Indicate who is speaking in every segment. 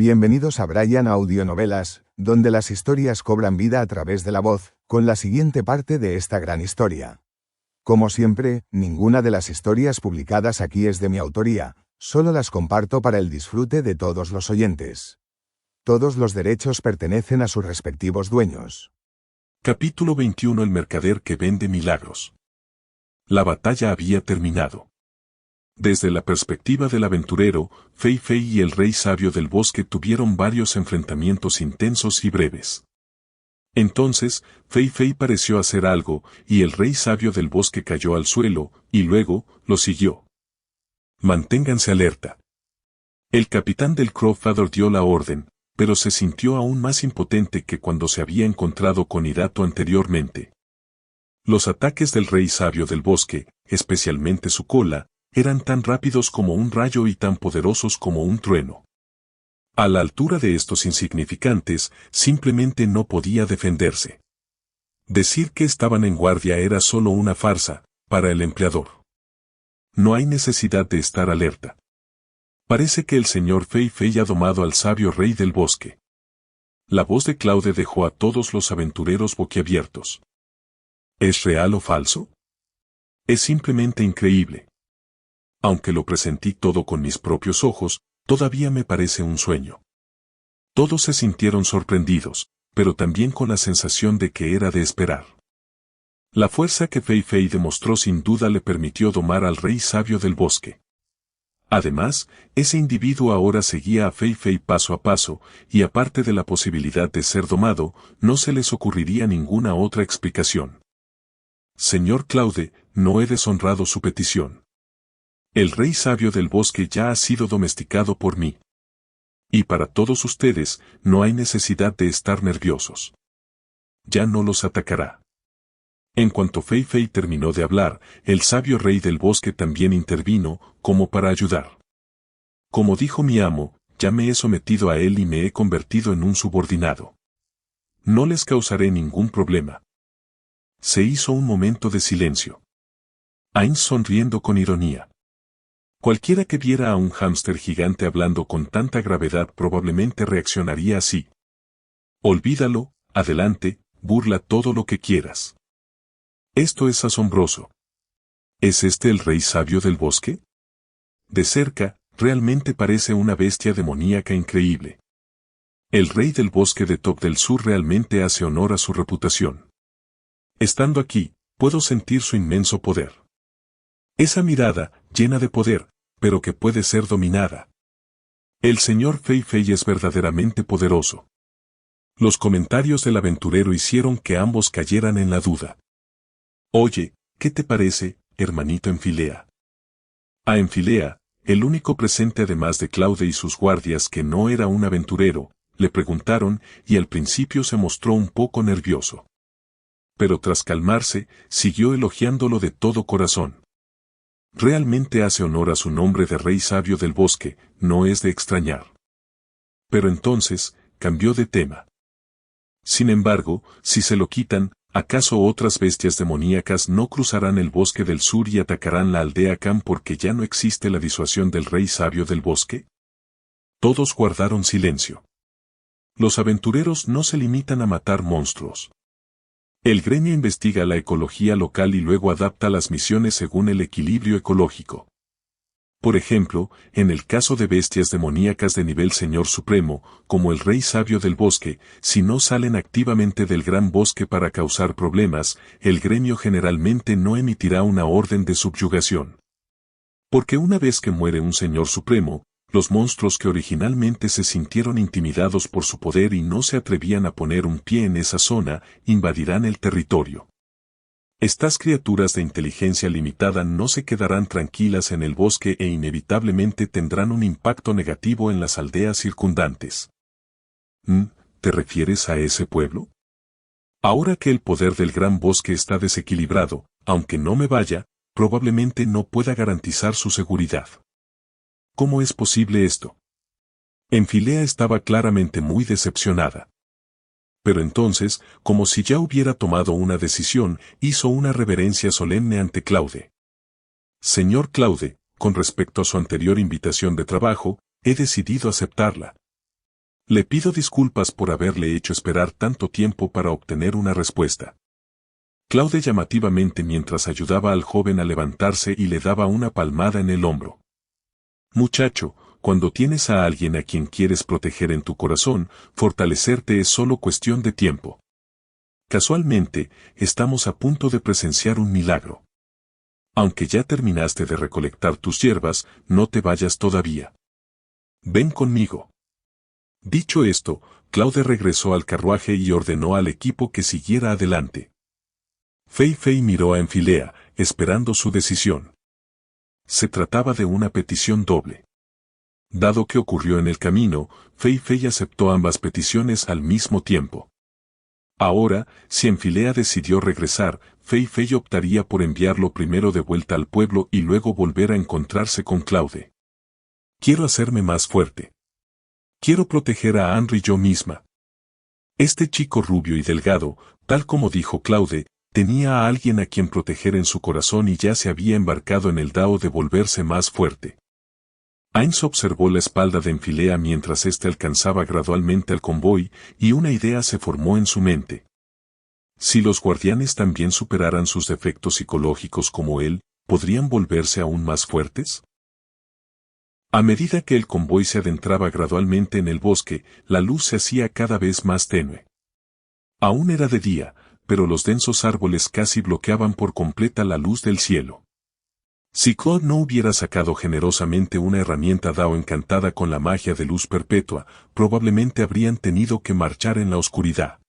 Speaker 1: Bienvenidos a Brian Audionovelas, donde las historias cobran vida a través de la voz, con la siguiente parte de esta gran historia. Como siempre, ninguna de las historias publicadas aquí es de mi autoría, solo las comparto para el disfrute de todos los oyentes. Todos los derechos pertenecen a sus respectivos dueños.
Speaker 2: Capítulo 21. El mercader que vende milagros. La batalla había terminado. Desde la perspectiva del aventurero, Fei Fei y el rey sabio del bosque tuvieron varios enfrentamientos intensos y breves. Entonces, Fei Fei pareció hacer algo, y el rey sabio del bosque cayó al suelo, y luego, lo siguió. Manténganse alerta. El capitán del Crowfather dio la orden, pero se sintió aún más impotente que cuando se había encontrado con Hirato anteriormente. Los ataques del rey sabio del bosque, especialmente su cola, eran tan rápidos como un rayo y tan poderosos como un trueno. A la altura de estos insignificantes, simplemente no podía defenderse. Decir que estaban en guardia era solo una farsa, para el empleador. No hay necesidad de estar alerta. Parece que el señor Fei Fei ha domado al sabio rey del bosque. La voz de Claude dejó a todos los aventureros boquiabiertos. ¿Es real o falso? Es simplemente increíble. Aunque lo presentí todo con mis propios ojos, todavía me parece un sueño. Todos se sintieron sorprendidos, pero también con la sensación de que era de esperar. La fuerza que Fei Fei demostró sin duda le permitió domar al rey sabio del bosque. Además, ese individuo ahora seguía a Fei Fei paso a paso, y aparte de la posibilidad de ser domado, no se les ocurriría ninguna otra explicación. Señor Claude, no he deshonrado su petición. El rey sabio del bosque ya ha sido domesticado por mí. Y para todos ustedes, no hay necesidad de estar nerviosos. Ya no los atacará. En cuanto Fei Fei terminó de hablar, el sabio rey del bosque también intervino, como para ayudar. Como dijo mi amo, ya me he sometido a él y me he convertido en un subordinado. No les causaré ningún problema. Se hizo un momento de silencio. Ainz sonriendo con ironía. Cualquiera que viera a un hámster gigante hablando con tanta gravedad probablemente reaccionaría así. Olvídalo, adelante, burla todo lo que quieras. Esto es asombroso. ¿Es este el rey sabio del bosque? De cerca, realmente parece una bestia demoníaca increíble. El rey del bosque de Top del Sur realmente hace honor a su reputación. Estando aquí, puedo sentir su inmenso poder. Esa mirada, llena de poder, pero que puede ser dominada. El señor Fei Fei es verdaderamente poderoso. Los comentarios del aventurero hicieron que ambos cayeran en la duda. Oye, ¿qué te parece, hermanito Enfilea? A Enfilea, el único presente además de Claude y sus guardias que no era un aventurero, le preguntaron y al principio se mostró un poco nervioso. Pero tras calmarse, siguió elogiándolo de todo corazón. Realmente hace honor a su nombre de rey sabio del bosque, no es de extrañar. Pero entonces, cambió de tema. Sin embargo, si se lo quitan, ¿acaso otras bestias demoníacas no cruzarán el bosque del sur y atacarán la aldea Khan porque ya no existe la disuasión del rey sabio del bosque? Todos guardaron silencio. Los aventureros no se limitan a matar monstruos. El gremio investiga la ecología local y luego adapta las misiones según el equilibrio ecológico. Por ejemplo, en el caso de bestias demoníacas de nivel Señor Supremo, como el Rey Sabio del Bosque, si no salen activamente del gran bosque para causar problemas, el gremio generalmente no emitirá una orden de subyugación. Porque una vez que muere un Señor Supremo, los monstruos que originalmente se sintieron intimidados por su poder y no se atrevían a poner un pie en esa zona, invadirán el territorio. Estas criaturas de inteligencia limitada no se quedarán tranquilas en el bosque e inevitablemente tendrán un impacto negativo en las aldeas circundantes. ¿Te refieres a ese pueblo? Ahora que el poder del gran bosque está desequilibrado, aunque no me vaya, probablemente no pueda garantizar su seguridad. ¿Cómo es posible esto? Enfilea estaba claramente muy decepcionada. Pero entonces, como si ya hubiera tomado una decisión, hizo una reverencia solemne ante Claude. Señor Claude, con respecto a su anterior invitación de trabajo, he decidido aceptarla. Le pido disculpas por haberle hecho esperar tanto tiempo para obtener una respuesta. Claude llamativamente mientras ayudaba al joven a levantarse y le daba una palmada en el hombro. Muchacho, cuando tienes a alguien a quien quieres proteger en tu corazón, fortalecerte es solo cuestión de tiempo. Casualmente, estamos a punto de presenciar un milagro. Aunque ya terminaste de recolectar tus hierbas, no te vayas todavía. Ven conmigo. Dicho esto, Claude regresó al carruaje y ordenó al equipo que siguiera adelante. Fei Fei miró a Enfilea, esperando su decisión. Se trataba de una petición doble. Dado que ocurrió en el camino, Fei Fei aceptó ambas peticiones al mismo tiempo. Ahora, si Enfilea decidió regresar, Fei Fei optaría por enviarlo primero de vuelta al pueblo y luego volver a encontrarse con Claude. Quiero hacerme más fuerte. Quiero proteger a Henry yo misma. Este chico rubio y delgado, tal como dijo Claude, tenía a alguien a quien proteger en su corazón y ya se había embarcado en el dao de volverse más fuerte. Ainz observó la espalda de Enfilea mientras éste alcanzaba gradualmente al convoy, y una idea se formó en su mente. Si los guardianes también superaran sus defectos psicológicos como él, ¿podrían volverse aún más fuertes? A medida que el convoy se adentraba gradualmente en el bosque, la luz se hacía cada vez más tenue. Aún era de día, pero los densos árboles casi bloqueaban por completa la luz del cielo. Si Claude no hubiera sacado generosamente una herramienta Dao encantada con la magia de luz perpetua, probablemente habrían tenido que marchar en la oscuridad.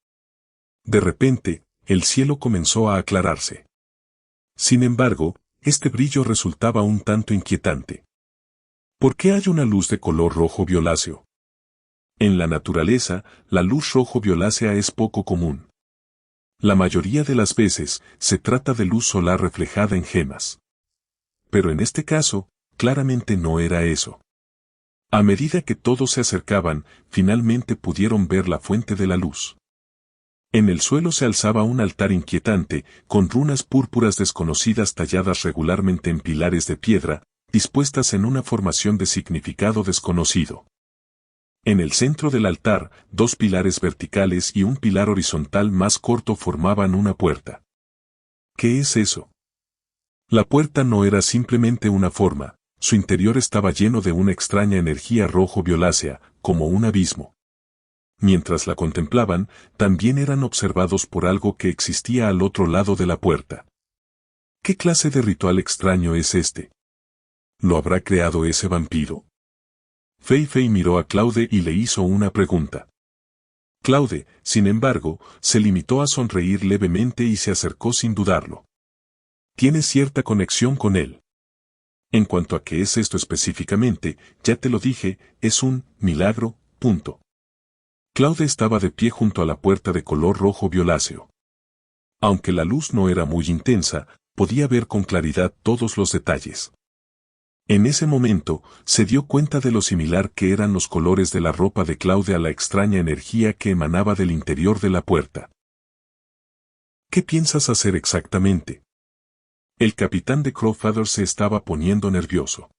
Speaker 2: De repente, el cielo comenzó a aclararse. Sin embargo, este brillo resultaba un tanto inquietante. ¿Por qué hay una luz de color rojo violáceo? En la naturaleza, la luz rojo violácea es poco común. La mayoría de las veces, se trata de luz solar reflejada en gemas. Pero en este caso, claramente no era eso. A medida que todos se acercaban, finalmente pudieron ver la fuente de la luz. En el suelo se alzaba un altar inquietante, con runas púrpuras desconocidas talladas regularmente en pilares de piedra, dispuestas en una formación de significado desconocido. En el centro del altar, dos pilares verticales y un pilar horizontal más corto formaban una puerta. ¿Qué es eso? La puerta no era simplemente una forma, su interior estaba lleno de una extraña energía rojo-violácea, como un abismo. Mientras la contemplaban, también eran observados por algo que existía al otro lado de la puerta. ¿Qué clase de ritual extraño es este? ¿Lo habrá creado ese vampiro? Fei Fei miró a Claude y le hizo una pregunta. Claude, sin embargo, se limitó a sonreír levemente y se acercó sin dudarlo. Tienes cierta conexión con él. En cuanto a qué es esto específicamente, ya te lo dije, es un milagro, punto. Claude estaba de pie junto a la puerta de color rojo violáceo. Aunque la luz no era muy intensa, podía ver con claridad todos los detalles. En ese momento, se dio cuenta de lo similar que eran los colores de la ropa de Claude a la extraña energía que emanaba del interior de la puerta. ¿Qué piensas hacer exactamente? El capitán de Crowfeather se estaba poniendo nervioso.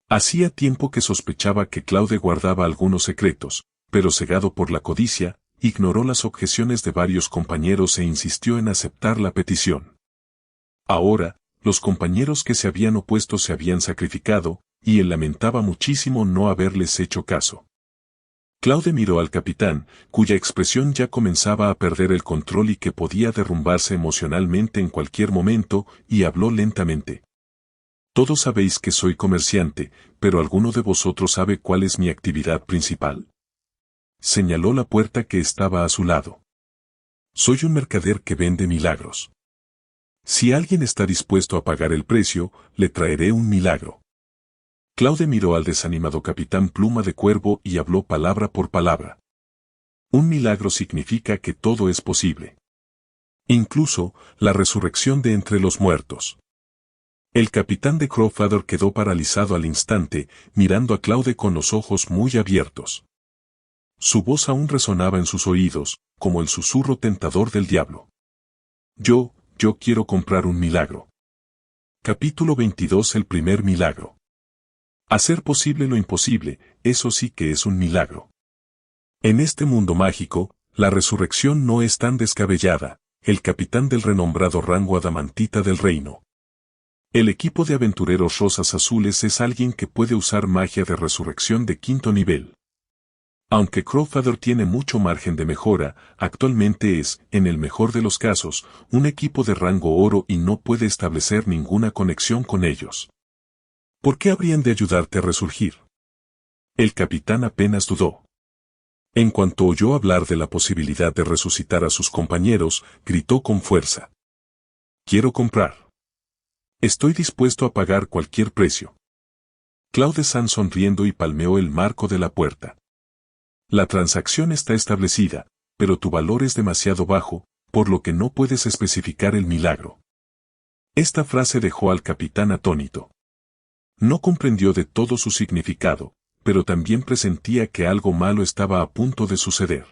Speaker 2: Hacía tiempo que sospechaba que Claude guardaba algunos secretos, pero cegado por la codicia, ignoró las objeciones de varios compañeros e insistió en aceptar la petición. Ahora, los compañeros que se habían opuesto se habían sacrificado, y él lamentaba muchísimo no haberles hecho caso. Claude miró al capitán, cuya expresión ya comenzaba a perder el control y que podía derrumbarse emocionalmente en cualquier momento, y habló lentamente. Todos sabéis que soy comerciante, pero ¿alguno de vosotros sabe cuál es mi actividad principal? Señaló la puerta que estaba a su lado. Soy un mercader que vende milagros. Si alguien está dispuesto a pagar el precio, le traeré un milagro. Claude miró al desanimado capitán Pluma de Cuervo y habló palabra por palabra. Un milagro significa que todo es posible. Incluso, la resurrección de entre los muertos. El capitán de Crowfeather quedó paralizado al instante, mirando a Claude con los ojos muy abiertos. Su voz aún resonaba en sus oídos, como el susurro tentador del diablo. Yo quiero comprar un milagro. Capítulo 22. El primer milagro. Hacer posible lo imposible, eso sí que es un milagro. En este mundo mágico, la resurrección no es tan descabellada, el capitán del renombrado rango adamantita del reino. El equipo de aventureros rosas azules es alguien que puede usar magia de resurrección de 5º nivel. Aunque Crowfather tiene mucho margen de mejora, actualmente es, en el mejor de los casos, un equipo de rango oro y no puede establecer ninguna conexión con ellos. ¿Por qué habrían de ayudarte a resurgir? El capitán apenas dudó. En cuanto oyó hablar de la posibilidad de resucitar a sus compañeros, gritó con fuerza. Quiero comprar. Estoy dispuesto a pagar cualquier precio. Claude San sonriendo y palmeó el marco de la puerta. La transacción está establecida, pero tu valor es demasiado bajo, por lo que no puedes especificar el milagro. Esta frase dejó al capitán atónito. No comprendió de todo su significado, pero también presentía que algo malo estaba a punto de suceder.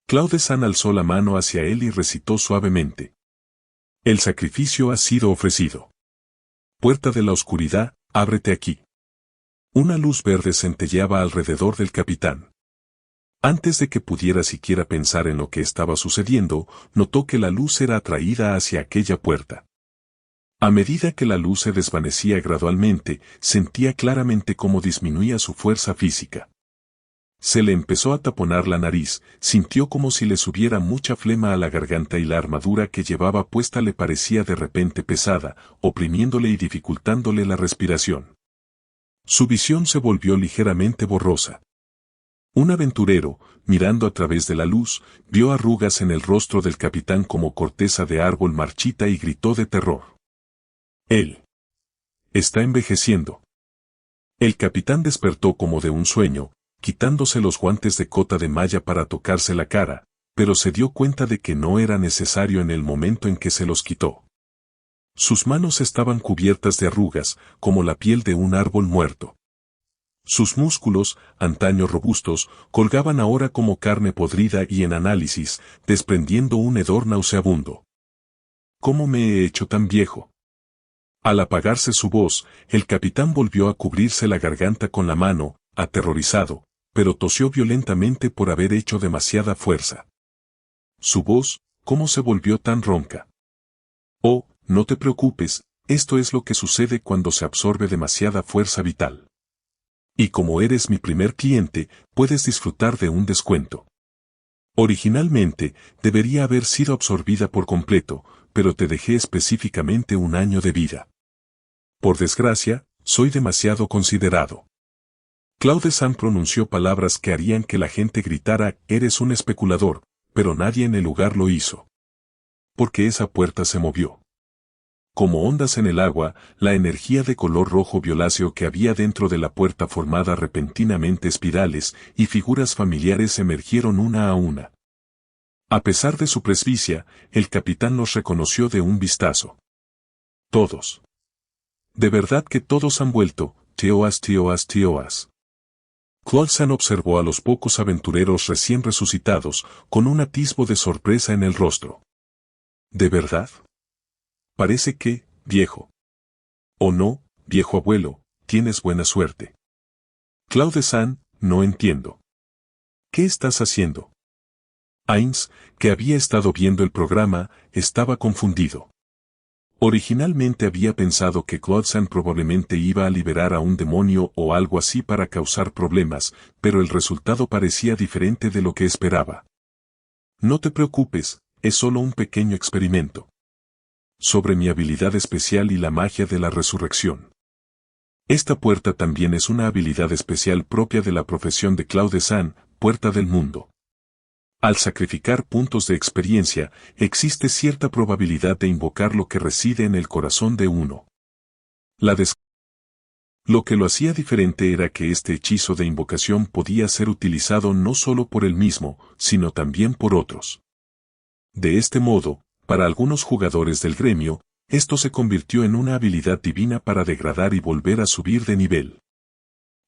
Speaker 2: Claude San alzó la mano hacia él y recitó suavemente. El sacrificio ha sido ofrecido. Puerta de la oscuridad, ábrete aquí. Una luz verde centelleaba alrededor del capitán. Antes de que pudiera siquiera pensar en lo que estaba sucediendo, notó que la luz era atraída hacia aquella puerta. A medida que la luz se desvanecía gradualmente, sentía claramente cómo disminuía su fuerza física. Se le empezó a taponar la nariz, sintió como si le subiera mucha flema a la garganta y la armadura que llevaba puesta le parecía de repente pesada, oprimiéndole y dificultándole la respiración. Su visión se volvió ligeramente borrosa. Un aventurero, mirando a través de la luz, vio arrugas en el rostro del capitán como corteza de árbol marchita y gritó de terror. Él está envejeciendo. El capitán despertó como de un sueño, quitándose los guantes de cota de malla para tocarse la cara, pero se dio cuenta de que no era necesario en el momento en que se los quitó. Sus manos estaban cubiertas de arrugas, como la piel de un árbol muerto. Sus músculos, antaño robustos, colgaban ahora como carne podrida y en análisis, desprendiendo un hedor nauseabundo. ¿Cómo me he hecho tan viejo? Al apagarse su voz, el capitán volvió a cubrirse la garganta con la mano, aterrorizado, pero tosió violentamente por haber hecho demasiada fuerza. Su voz, ¿cómo se volvió tan ronca? Oh, no te preocupes, esto es lo que sucede cuando se absorbe demasiada fuerza vital. Y como eres mi primer cliente, puedes disfrutar de un descuento. Originalmente, debería haber sido absorbida por completo, pero te dejé específicamente 1 año de vida. Por desgracia, soy demasiado considerado. Claude San pronunció palabras que harían que la gente gritara, eres un especulador, pero nadie en el lugar lo hizo. Porque esa puerta se movió. Como ondas en el agua, la energía de color rojo violáceo que había dentro de la puerta formaba repentinamente espirales, y figuras familiares emergieron una a una. A pesar de su presbicia, el capitán los reconoció de un vistazo. Todos. De verdad que todos han vuelto, Teoas, Teoas, Teoas. Claude San observó a los pocos aventureros recién resucitados, con un atisbo de sorpresa en el rostro. ¿De verdad? Parece que, viejo. O no, viejo abuelo, tienes buena suerte. Claude San, no entiendo. ¿Qué estás haciendo? Heinz, que había estado viendo el programa, estaba confundido. Originalmente había pensado que Claude San probablemente iba a liberar a un demonio o algo así para causar problemas, pero el resultado parecía diferente de lo que esperaba. No te preocupes, es solo un pequeño experimento. Sobre mi habilidad especial y la magia de la resurrección. Esta puerta también es una habilidad especial propia de la profesión de Claude San, Puerta del Mundo. Al sacrificar puntos de experiencia, existe cierta probabilidad de invocar lo que reside en el corazón de uno. Lo que lo hacía diferente era que este hechizo de invocación podía ser utilizado no solo por él mismo, sino también por otros. De este modo, para algunos jugadores del gremio, esto se convirtió en una habilidad divina para degradar y volver a subir de nivel.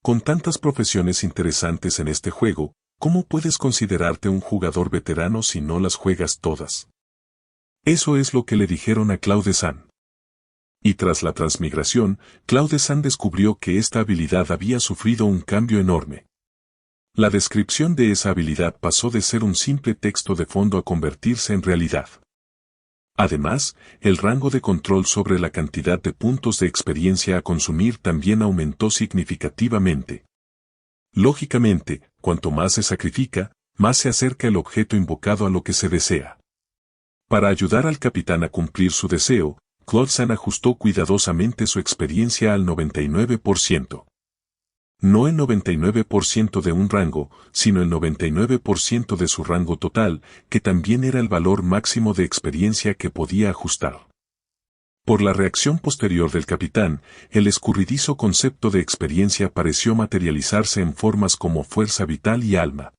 Speaker 2: Con tantas profesiones interesantes en este juego, ¿cómo puedes considerarte un jugador veterano si no las juegas todas? Eso es lo que le dijeron a Claude San. Y tras la transmigración, Claude San descubrió que esta habilidad había sufrido un cambio enorme. La descripción de esa habilidad pasó de ser un simple texto de fondo a convertirse en realidad. Además, el rango de control sobre la cantidad de puntos de experiencia a consumir también aumentó significativamente. Lógicamente, cuanto más se sacrifica, más se acerca el objeto invocado a lo que se desea. Para ayudar al capitán a cumplir su deseo, Claude San ajustó cuidadosamente su experiencia al 99%. No el 99% de un rango, sino el 99% de su rango total, que también era el valor máximo de experiencia que podía ajustar. Por la reacción posterior del capitán, el escurridizo concepto de experiencia pareció materializarse en formas como fuerza vital y alma.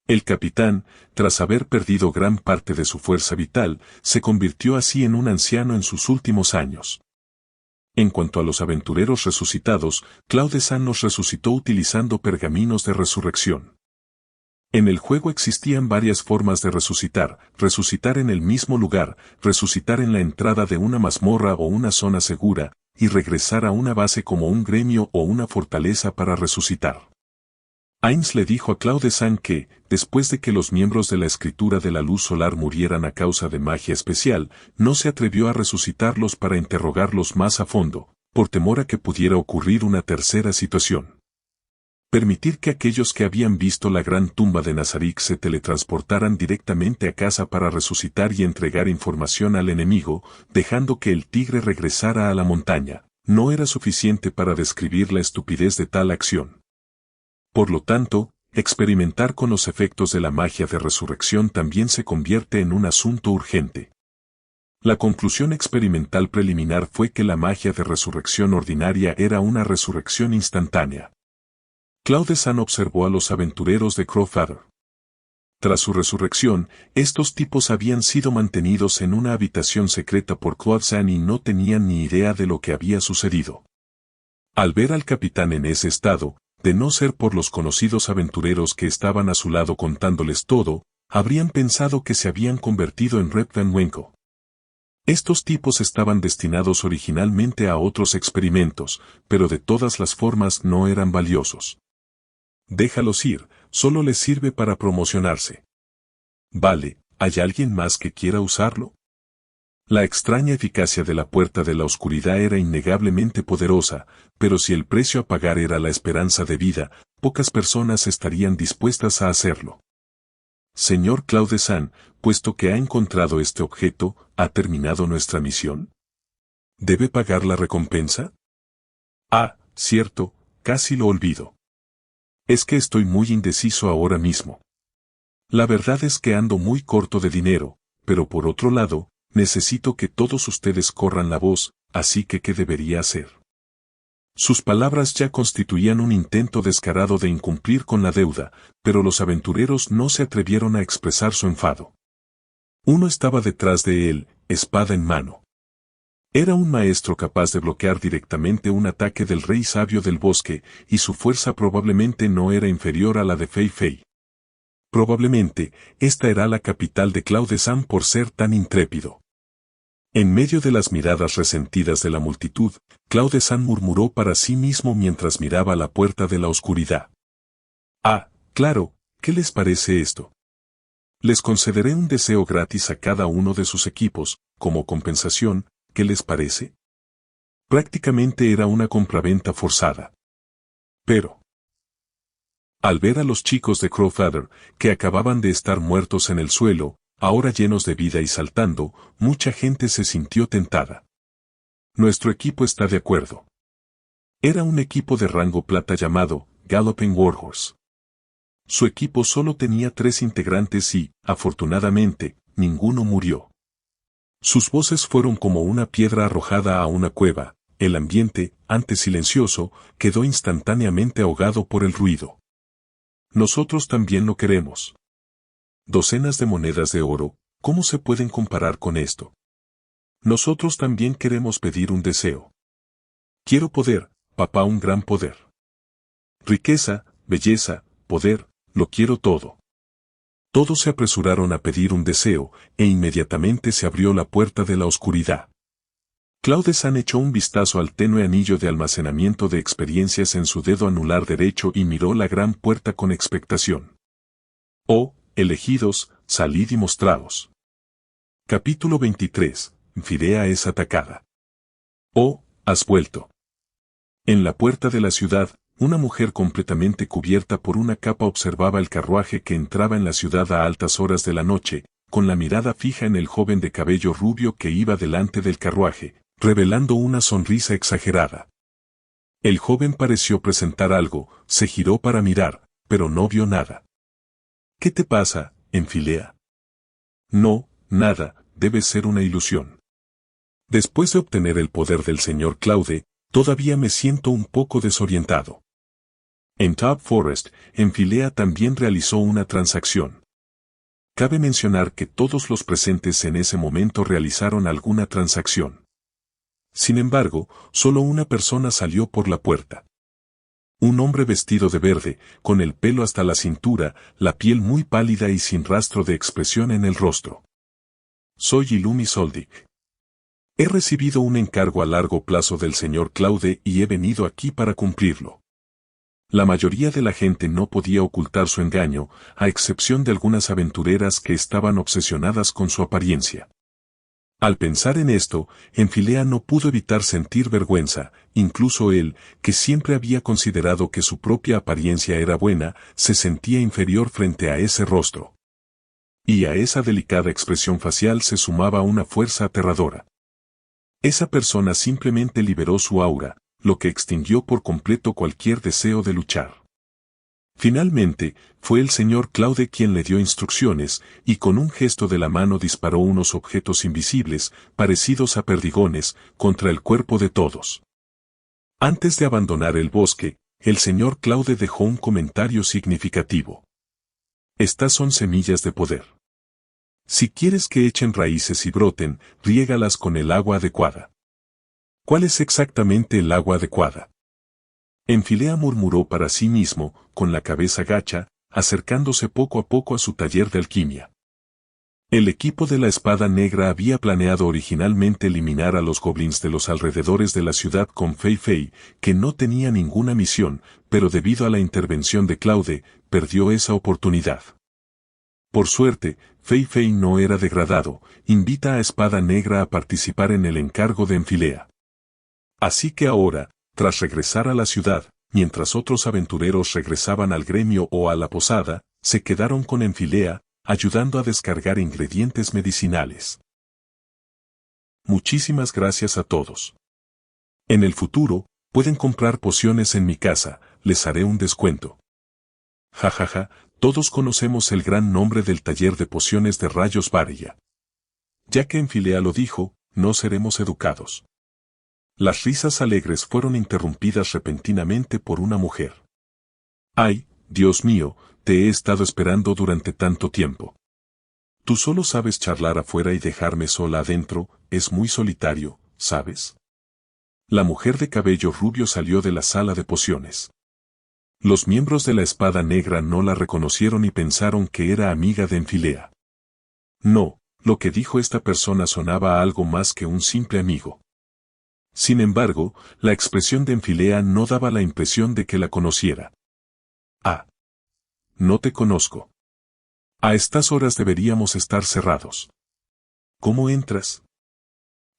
Speaker 2: El capitán, tras haber perdido gran parte de su fuerza vital, se convirtió así en un anciano en sus últimos años. En cuanto a los aventureros resucitados, Claude San los resucitó utilizando pergaminos de resurrección. En el juego existían varias formas de resucitar: resucitar en el mismo lugar, resucitar en la entrada de una mazmorra o una zona segura, y regresar a una base como un gremio o una fortaleza para resucitar. Ainz le dijo a Claude San que, después de que los miembros de la Escritura de la Luz Solar murieran a causa de magia especial, no se atrevió a resucitarlos para interrogarlos más a fondo, por temor a que pudiera ocurrir una tercera situación. Permitir que aquellos que habían visto la gran tumba de Nazarick se teletransportaran directamente a casa para resucitar y entregar información al enemigo, dejando que el tigre regresara a la montaña, no era suficiente para describir la estupidez de tal acción. Por lo tanto, experimentar con los efectos de la magia de resurrección también se convierte en un asunto urgente. La conclusión experimental preliminar fue que la magia de resurrección ordinaria era una resurrección instantánea. Claude San observó a los aventureros de Crowfather. Tras su resurrección, estos tipos habían sido mantenidos en una habitación secreta por Claude San y no tenían ni idea de lo que había sucedido. Al ver al capitán en ese estado, de no ser por los conocidos aventureros que estaban a su lado contándoles todo, habrían pensado que se habían convertido en Rip Van Winkle. Estos tipos estaban destinados originalmente a otros experimentos, pero de todas las formas no eran valiosos. Déjalos ir, solo les sirve para promocionarse. Vale, ¿hay alguien más que quiera usarlo? La extraña eficacia de la puerta de la oscuridad era innegablemente poderosa, pero si el precio a pagar era la esperanza de vida, pocas personas estarían dispuestas a hacerlo. Señor Claude San, puesto que ha encontrado este objeto, ¿ha terminado nuestra misión? ¿Debe pagar la recompensa? Ah, cierto, casi lo olvido. Es que estoy muy indeciso ahora mismo. La verdad es que ando muy corto de dinero, pero por otro lado, necesito que todos ustedes corran la voz, así que ¿qué debería hacer? Sus palabras ya constituían un intento descarado de incumplir con la deuda, pero los aventureros no se atrevieron a expresar su enfado. Uno estaba detrás de él, espada en mano. Era un maestro capaz de bloquear directamente un ataque del rey sabio del bosque, y su fuerza probablemente no era inferior a la de Fei Fei. Probablemente, esta era la capital de Claude San por ser tan intrépido. En medio de las miradas resentidas de la multitud, Claude San murmuró para sí mismo mientras miraba la puerta de la oscuridad. Ah, claro, ¿qué les parece esto? Les concederé un deseo gratis a cada uno de sus equipos, como compensación, ¿qué les parece? Prácticamente era una compraventa forzada. Pero, al ver a los chicos de Crowfather, que acababan de estar muertos en el suelo, ahora llenos de vida y saltando, mucha gente se sintió tentada. Nuestro equipo está de acuerdo. Era un equipo de rango plata llamado Galloping Warhorse. Su equipo solo tenía 3 integrantes y, afortunadamente, ninguno murió. Sus voces fueron como una piedra arrojada a una cueva. El ambiente, antes silencioso, quedó instantáneamente ahogado por el ruido. Nosotros también lo queremos. Docenas de monedas de oro, ¿cómo se pueden comparar con esto? Nosotros también queremos pedir un deseo. Quiero poder, papá, un gran poder. Riqueza, belleza, poder, lo quiero todo. Todos se apresuraron a pedir un deseo, e inmediatamente se abrió la puerta de la oscuridad. Claude San echó un vistazo al tenue anillo de almacenamiento de experiencias en su dedo anular derecho y miró la gran puerta con expectación. Oh, elegidos, salid y mostraos. Capítulo 23. Firea es atacada. Oh, has vuelto. En la puerta de la ciudad, una mujer completamente cubierta por una capa observaba el carruaje que entraba en la ciudad a altas horas de la noche, con la mirada fija en el joven de cabello rubio que iba delante del carruaje, revelando una sonrisa exagerada. El joven pareció presentar algo, se giró para mirar, pero no vio nada. ¿Qué te pasa, Enfilea? No, nada, debe ser una ilusión. Después de obtener el poder del señor Claude, todavía me siento un poco desorientado. En Top Forest, Enfilea también realizó una transacción. Cabe mencionar que todos los presentes en ese momento realizaron alguna transacción. Sin embargo, solo una persona salió por la puerta. Un hombre vestido de verde, con el pelo hasta la cintura, la piel muy pálida y sin rastro de expresión en el rostro. Soy Illumi Soldic. He recibido un encargo a largo plazo del señor Claude y he venido aquí para cumplirlo. La mayoría de la gente no podía ocultar su engaño, a excepción de algunas aventureras que estaban obsesionadas con su apariencia. Al pensar en esto, Enfilea no pudo evitar sentir vergüenza, incluso él, que siempre había considerado que su propia apariencia era buena, se sentía inferior frente a ese rostro. Y a esa delicada expresión facial se sumaba una fuerza aterradora. Esa persona simplemente liberó su aura, lo que extinguió por completo cualquier deseo de luchar. Finalmente, fue el señor Claude quien le dio instrucciones, y con un gesto de la mano disparó unos objetos invisibles, parecidos a perdigones, contra el cuerpo de todos. Antes de abandonar el bosque, el señor Claude dejó un comentario significativo. Estas son semillas de poder. Si quieres que echen raíces y broten, riégalas con el agua adecuada. ¿Cuál es exactamente el agua adecuada? Enfilea murmuró para sí mismo, con la cabeza gacha, acercándose poco a poco a su taller de alquimia. El equipo de la Espada Negra había planeado originalmente eliminar a los goblins de los alrededores de la ciudad con Fei Fei, que no tenía ninguna misión, pero debido a la intervención de Claude, perdió esa oportunidad. Por suerte, Fei Fei no era degradado, invita a Espada Negra a participar en el encargo de Enfilea. Así que ahora, tras regresar a la ciudad, mientras otros aventureros regresaban al gremio o a la posada, se quedaron con Enfilea, ayudando a descargar ingredientes medicinales. Muchísimas gracias a todos. En el futuro, pueden comprar pociones en mi casa, les haré un descuento. Jajaja, todos conocemos el gran nombre del taller de pociones de Rayos Varilla. Ya que Enfilea lo dijo, no seremos educados. Las risas alegres fueron interrumpidas repentinamente por una mujer. ¡Ay, Dios mío, te he estado esperando durante tanto tiempo! Tú solo sabes charlar afuera y dejarme sola adentro, es muy solitario, ¿sabes? La mujer de cabello rubio salió de la sala de pociones. Los miembros de la Espada Negra no la reconocieron y pensaron que era amiga de Enfilea. No, lo que dijo esta persona sonaba a algo más que un simple amigo. Sin embargo, la expresión de Enfilea no daba la impresión de que la conociera. Ah. No te conozco. A estas horas deberíamos estar cerrados. ¿Cómo entras?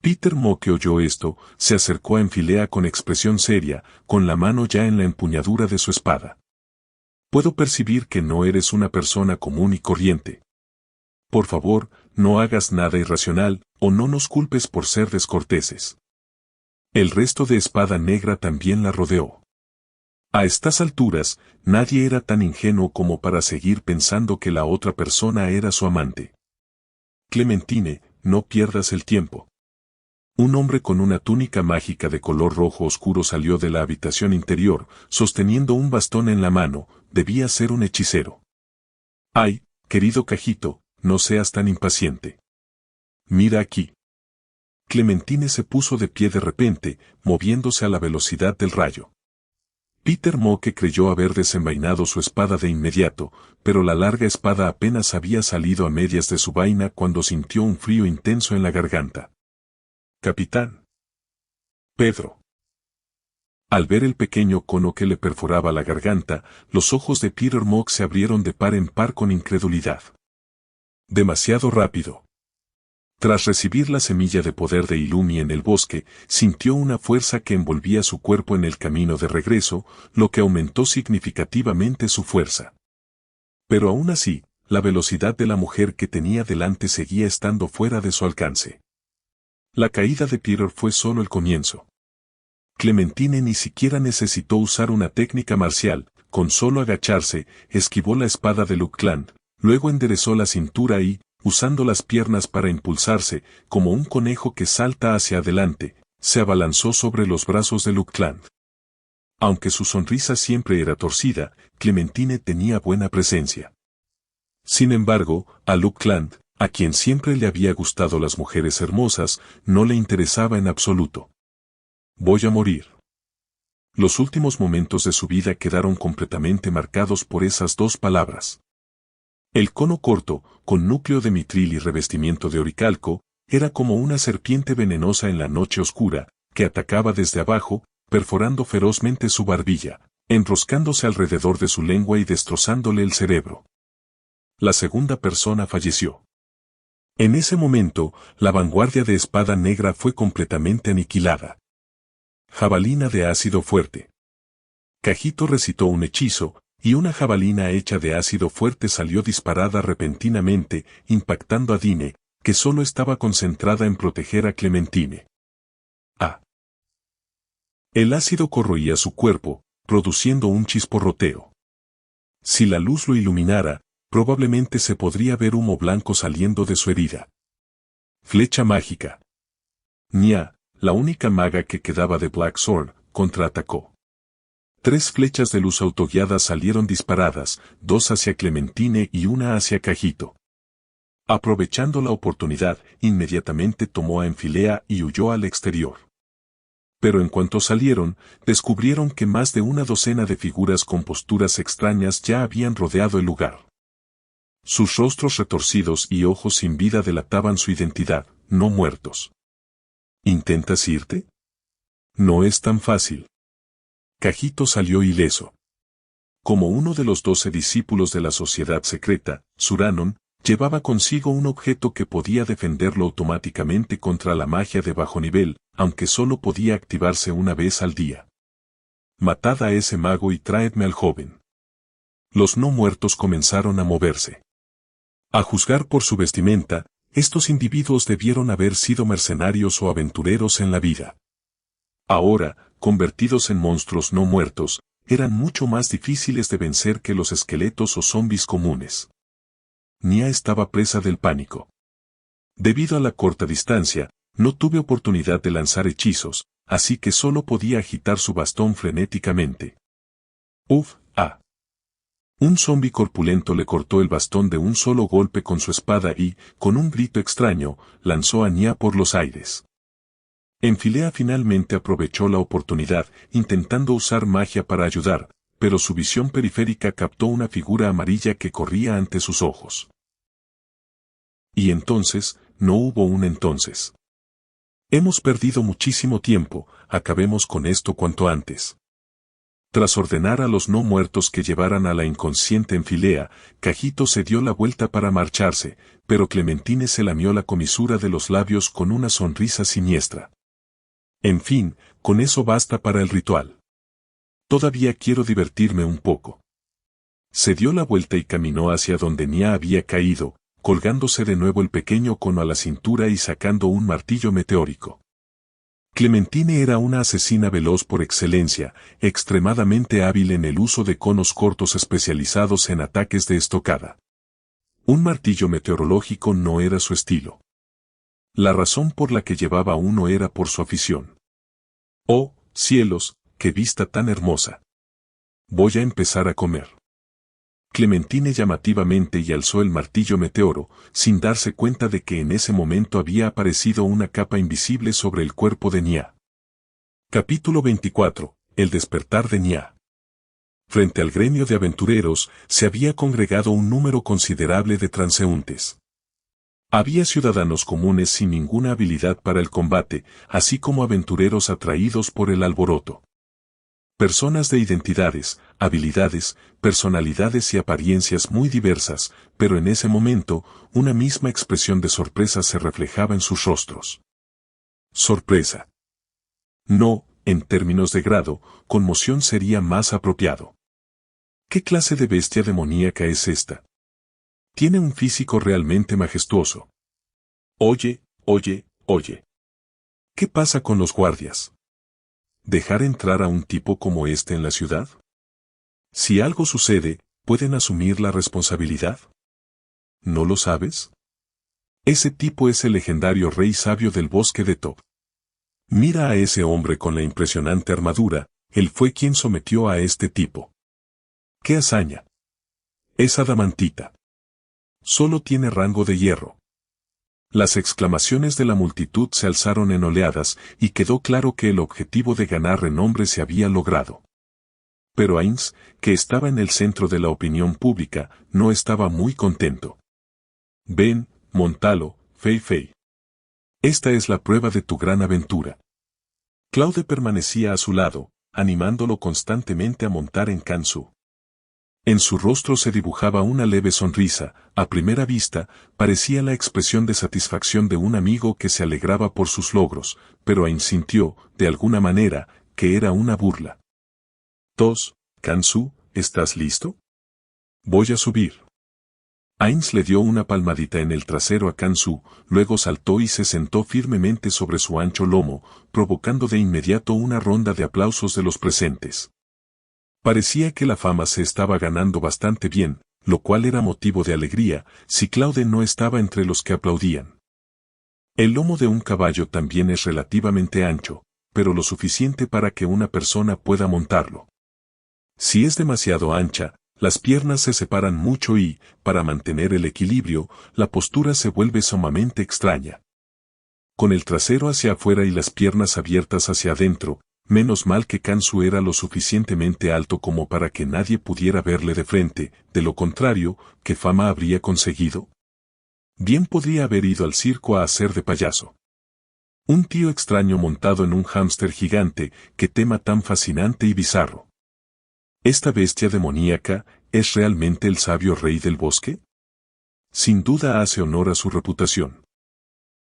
Speaker 2: Peter Mo, que oyó esto, se acercó a Enfilea con expresión seria, con la mano ya en la empuñadura de su espada. Puedo percibir que no eres una persona común y corriente. Por favor, no hagas nada irracional, o no nos culpes por ser descorteses. El resto de Espada Negra también la rodeó. A estas alturas, nadie era tan ingenuo como para seguir pensando que la otra persona era su amante. Clementine, no pierdas el tiempo. Un hombre con una túnica mágica de color rojo oscuro salió de la habitación interior, sosteniendo un bastón en la mano, debía ser un hechicero. Ay, querido Cajito, no seas tan impaciente. Mira aquí. Clementine se puso de pie de repente, moviéndose a la velocidad del rayo. Peter Mo, que creyó haber desenvainado su espada de inmediato, pero la larga espada apenas había salido a medias de su vaina cuando sintió un frío intenso en la garganta. Capitán. Pedro. Al ver el pequeño cono que le perforaba la garganta, los ojos de Peter Mogg se abrieron de par en par con incredulidad. Demasiado rápido. Tras recibir la semilla de poder de Illumi en el bosque, sintió una fuerza que envolvía su cuerpo en el camino de regreso, lo que aumentó significativamente su fuerza. Pero aún así, la velocidad de la mujer que tenía delante seguía estando fuera de su alcance. La caída de Peter fue solo el comienzo. Clementine ni siquiera necesitó usar una técnica marcial, con solo agacharse, esquivó la espada de Luke Cland, luego enderezó la cintura y, usando las piernas para impulsarse, como un conejo que salta hacia adelante, se abalanzó sobre los brazos de Luke Cland. Aunque su sonrisa siempre era torcida, Clementine tenía buena presencia. Sin embargo, a Luke Cland, a quien siempre le había gustado las mujeres hermosas, no le interesaba en absoluto. Voy a morir. Los últimos momentos de su vida quedaron completamente marcados por esas dos palabras. El cono corto, con núcleo de mitril y revestimiento de oricalco, era como una serpiente venenosa en la noche oscura, que atacaba desde abajo, perforando ferozmente su barbilla, enroscándose alrededor de su lengua y destrozándole el cerebro. La segunda persona falleció. En ese momento, la vanguardia de Espada Negra fue completamente aniquilada. Jabalina de ácido fuerte. Cajito recitó un hechizo, y una jabalina hecha de ácido fuerte salió disparada repentinamente, impactando a Dine, que solo estaba concentrada en proteger a Clementine. El ácido corroía su cuerpo, produciendo un chisporroteo. Si la luz lo iluminara, probablemente se podría ver humo blanco saliendo de su herida. Flecha mágica. Nya, la única maga que quedaba de Black Sword, contraatacó. 3 flechas de luz autoguiadas salieron disparadas, 2 hacia Clementine y una hacia Cajito. Aprovechando la oportunidad, inmediatamente tomó a Enfilea y huyó al exterior. Pero en cuanto salieron, descubrieron que más de una docena de figuras con posturas extrañas ya habían rodeado el lugar. Sus rostros retorcidos y ojos sin vida delataban su identidad, no muertos. ¿Intentas irte? No es tan fácil. Cajito salió ileso. Como uno de los 12 discípulos de la sociedad secreta, Suranon, llevaba consigo un objeto que podía defenderlo automáticamente contra la magia de bajo nivel, aunque solo podía activarse una vez al día. Matad a ese mago y traedme al joven. Los no muertos comenzaron a moverse. A juzgar por su vestimenta, estos individuos debieron haber sido mercenarios o aventureros en la vida. Ahora, convertidos en monstruos no muertos, eran mucho más difíciles de vencer que los esqueletos o zombis comunes. Nya estaba presa del pánico. Debido a la corta distancia, no tuve oportunidad de lanzar hechizos, así que solo podía agitar su bastón frenéticamente. Un zombi corpulento le cortó el bastón de un solo golpe con su espada y, con un grito extraño, lanzó a Nya por los aires. Enfilea finalmente aprovechó la oportunidad, intentando usar magia para ayudar, pero su visión periférica captó una figura amarilla que corría ante sus ojos. Y entonces, no hubo un entonces. Hemos perdido muchísimo tiempo, acabemos con esto cuanto antes. Tras ordenar a los no muertos que llevaran a la inconsciente Enfilea, Cajito se dio la vuelta para marcharse, pero Clementine se lamió la comisura de los labios con una sonrisa siniestra. En fin, con eso basta para el ritual. Todavía quiero divertirme un poco. Se dio la vuelta y caminó hacia donde Nya había caído, colgándose de nuevo el pequeño cono a la cintura y sacando un martillo meteórico. Clementine era una asesina veloz por excelencia, extremadamente hábil en el uso de conos cortos especializados en ataques de estocada. Un martillo meteorológico no era su estilo. La razón por la que llevaba uno era por su afición. ¡Oh, cielos, qué vista tan hermosa! Voy a empezar a comer. Clementine llamativamente y alzó el martillo meteoro, sin darse cuenta de que en ese momento había aparecido una capa invisible sobre el cuerpo de Nya. Capítulo 24. El despertar de Nya. Frente al gremio de aventureros, se había congregado un número considerable de transeúntes. Había ciudadanos comunes sin ninguna habilidad para el combate, así como aventureros atraídos por el alboroto. Personas de identidades, habilidades, personalidades y apariencias muy diversas, pero en ese momento, una misma expresión de sorpresa se reflejaba en sus rostros. Sorpresa. No, en términos de grado, conmoción sería más apropiado. ¿Qué clase de bestia demoníaca es esta? Tiene un físico realmente majestuoso. Oye, oye, oye. ¿Qué pasa con los guardias? ¿Dejar entrar a un tipo como este en la ciudad? Si algo sucede, ¿pueden asumir la responsabilidad? ¿No lo sabes? Ese tipo es el legendario rey sabio del bosque de Top. Mira a ese hombre con la impresionante armadura, él fue quien sometió a este tipo. ¡Qué hazaña! Es adamantita. Solo tiene rango de hierro. Las exclamaciones de la multitud se alzaron en oleadas y quedó claro que el objetivo de ganar renombre se había logrado. Pero Ainz, que estaba en el centro de la opinión pública, no estaba muy contento. Ven, montalo, Fei Fei. Esta es la prueba de tu gran aventura. Claude permanecía a su lado, animándolo constantemente a montar en Kansu. En su rostro se dibujaba una leve sonrisa, a primera vista, parecía la expresión de satisfacción de un amigo que se alegraba por sus logros, pero Ainz sintió, de alguna manera, que era una burla. Kansu, ¿estás listo? Voy a subir. Ainz le dio una palmadita en el trasero a Kansu, luego saltó y se sentó firmemente sobre su ancho lomo, provocando de inmediato una ronda de aplausos de los presentes. Parecía que la fama se estaba ganando bastante bien, lo cual era motivo de alegría, si Claude no estaba entre los que aplaudían. El lomo de un caballo también es relativamente ancho, pero lo suficiente para que una persona pueda montarlo. Si es demasiado ancha, las piernas se separan mucho y, para mantener el equilibrio, la postura se vuelve sumamente extraña. Con el trasero hacia afuera y las piernas abiertas hacia adentro, menos mal que Kansu era lo suficientemente alto como para que nadie pudiera verle de frente, de lo contrario, ¿qué fama habría conseguido? Bien podría haber ido al circo a hacer de payaso. Un tío extraño montado en un hámster gigante, qué tema tan fascinante y bizarro. ¿Esta bestia demoníaca es realmente el sabio rey del bosque? Sin duda hace honor a su reputación.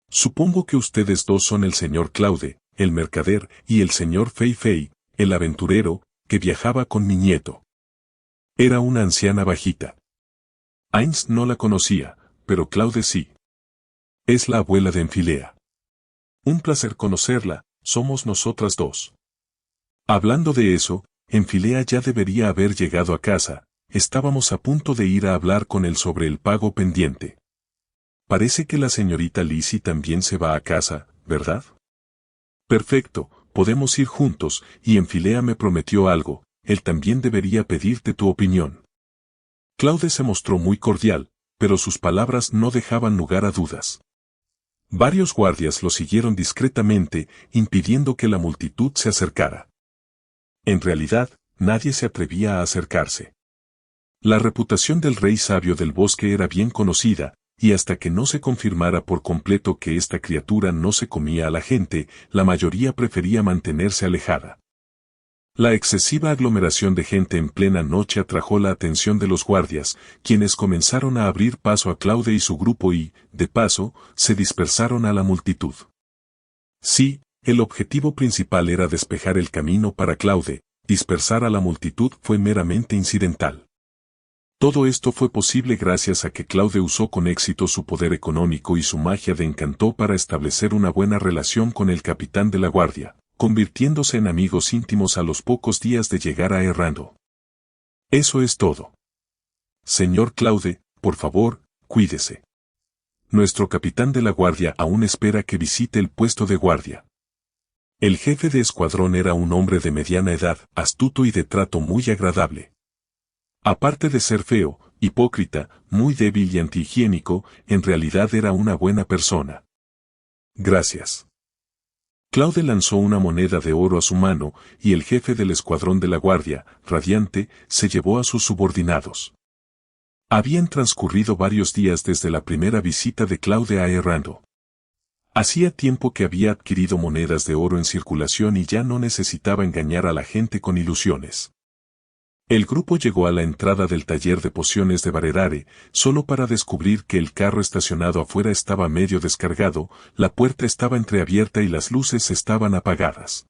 Speaker 2: Supongo que ustedes dos son el señor Claude, el mercader, y el señor Fei Fei, el aventurero, que viajaba con mi nieto. Era una anciana bajita. Ainz no la conocía, pero Claude sí. Es la abuela de Enfilea. Un placer conocerla, somos nosotras dos. Hablando de eso, Enfilea ya debería haber llegado a casa, estábamos a punto de ir a hablar con él sobre el pago pendiente. Parece que la señorita Lizzie también se va a casa, ¿verdad? Perfecto, podemos ir juntos, y Enfilea me prometió algo, él también debería pedirte tu opinión. Claude se mostró muy cordial, pero sus palabras no dejaban lugar a dudas. Varios guardias lo siguieron discretamente, impidiendo que la multitud se acercara. En realidad, nadie se atrevía a acercarse. La reputación del rey sabio del bosque era bien conocida, y hasta que no se confirmara por completo que esta criatura no se comía a la gente, la mayoría prefería mantenerse alejada. La excesiva aglomeración de gente en plena noche atrajo la atención de los guardias, quienes comenzaron a abrir paso a Claude y su grupo y, de paso, se dispersaron a la multitud. Sí, el objetivo principal era despejar el camino para Claude, dispersar a la multitud fue meramente incidental. Todo esto fue posible gracias a que Claude usó con éxito su poder económico y su magia de encanto para establecer una buena relación con el capitán de la guardia, convirtiéndose en amigos íntimos a los pocos días de llegar a Errando. Eso es todo. Señor Claude, por favor, cuídese. Nuestro capitán de la guardia aún espera que visite el puesto de guardia. El jefe de escuadrón era un hombre de mediana edad, astuto y de trato muy agradable. Aparte de ser feo, hipócrita, muy débil y antihigiénico, en realidad era una buena persona. Gracias. Claude lanzó una moneda de oro a su mano, y el jefe del escuadrón de la guardia, radiante, se llevó a sus subordinados. Habían transcurrido varios días desde la primera visita de Claude a Errando. Hacía tiempo que había adquirido monedas de oro en circulación y ya no necesitaba engañar a la gente con ilusiones. El grupo llegó a la entrada del taller de pociones de Barerare, solo para descubrir que el carro estacionado afuera estaba medio descargado, la puerta estaba entreabierta y las luces estaban apagadas.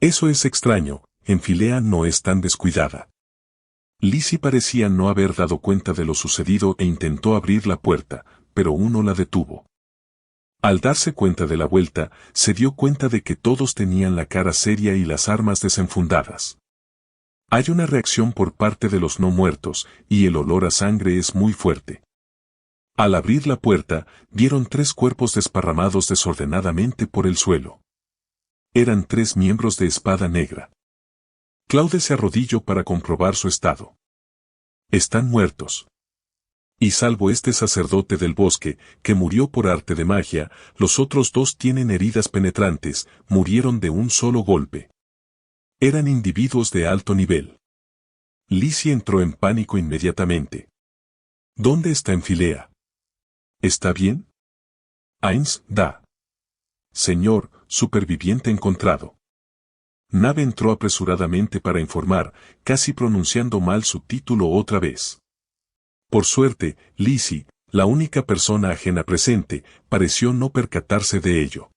Speaker 2: Eso es extraño, en Filea no es tan descuidada. Lizzie parecía no haber dado cuenta de lo sucedido e intentó abrir la puerta, pero uno la detuvo. Al darse cuenta de la vuelta, se dio cuenta de que todos tenían la cara seria y las armas desenfundadas. Hay una reacción por parte de los no muertos, y el olor a sangre es muy fuerte. Al abrir la puerta, vieron 3 cuerpos desparramados desordenadamente por el suelo. Eran 3 miembros de Espada Negra. Claude se arrodilló para comprobar su estado. Están muertos. Y salvo este sacerdote del bosque, que murió por arte de magia, los otros 2 tienen heridas penetrantes, murieron de un solo golpe. Eran individuos de alto nivel. Lizzie entró en pánico inmediatamente. ¿Dónde está en Filea? ¿Está bien? Ainz, da. Señor, superviviente encontrado. Nave entró apresuradamente para informar, casi pronunciando mal su título otra vez. Por suerte, Lizzie, la única persona ajena presente, pareció no percatarse de ello.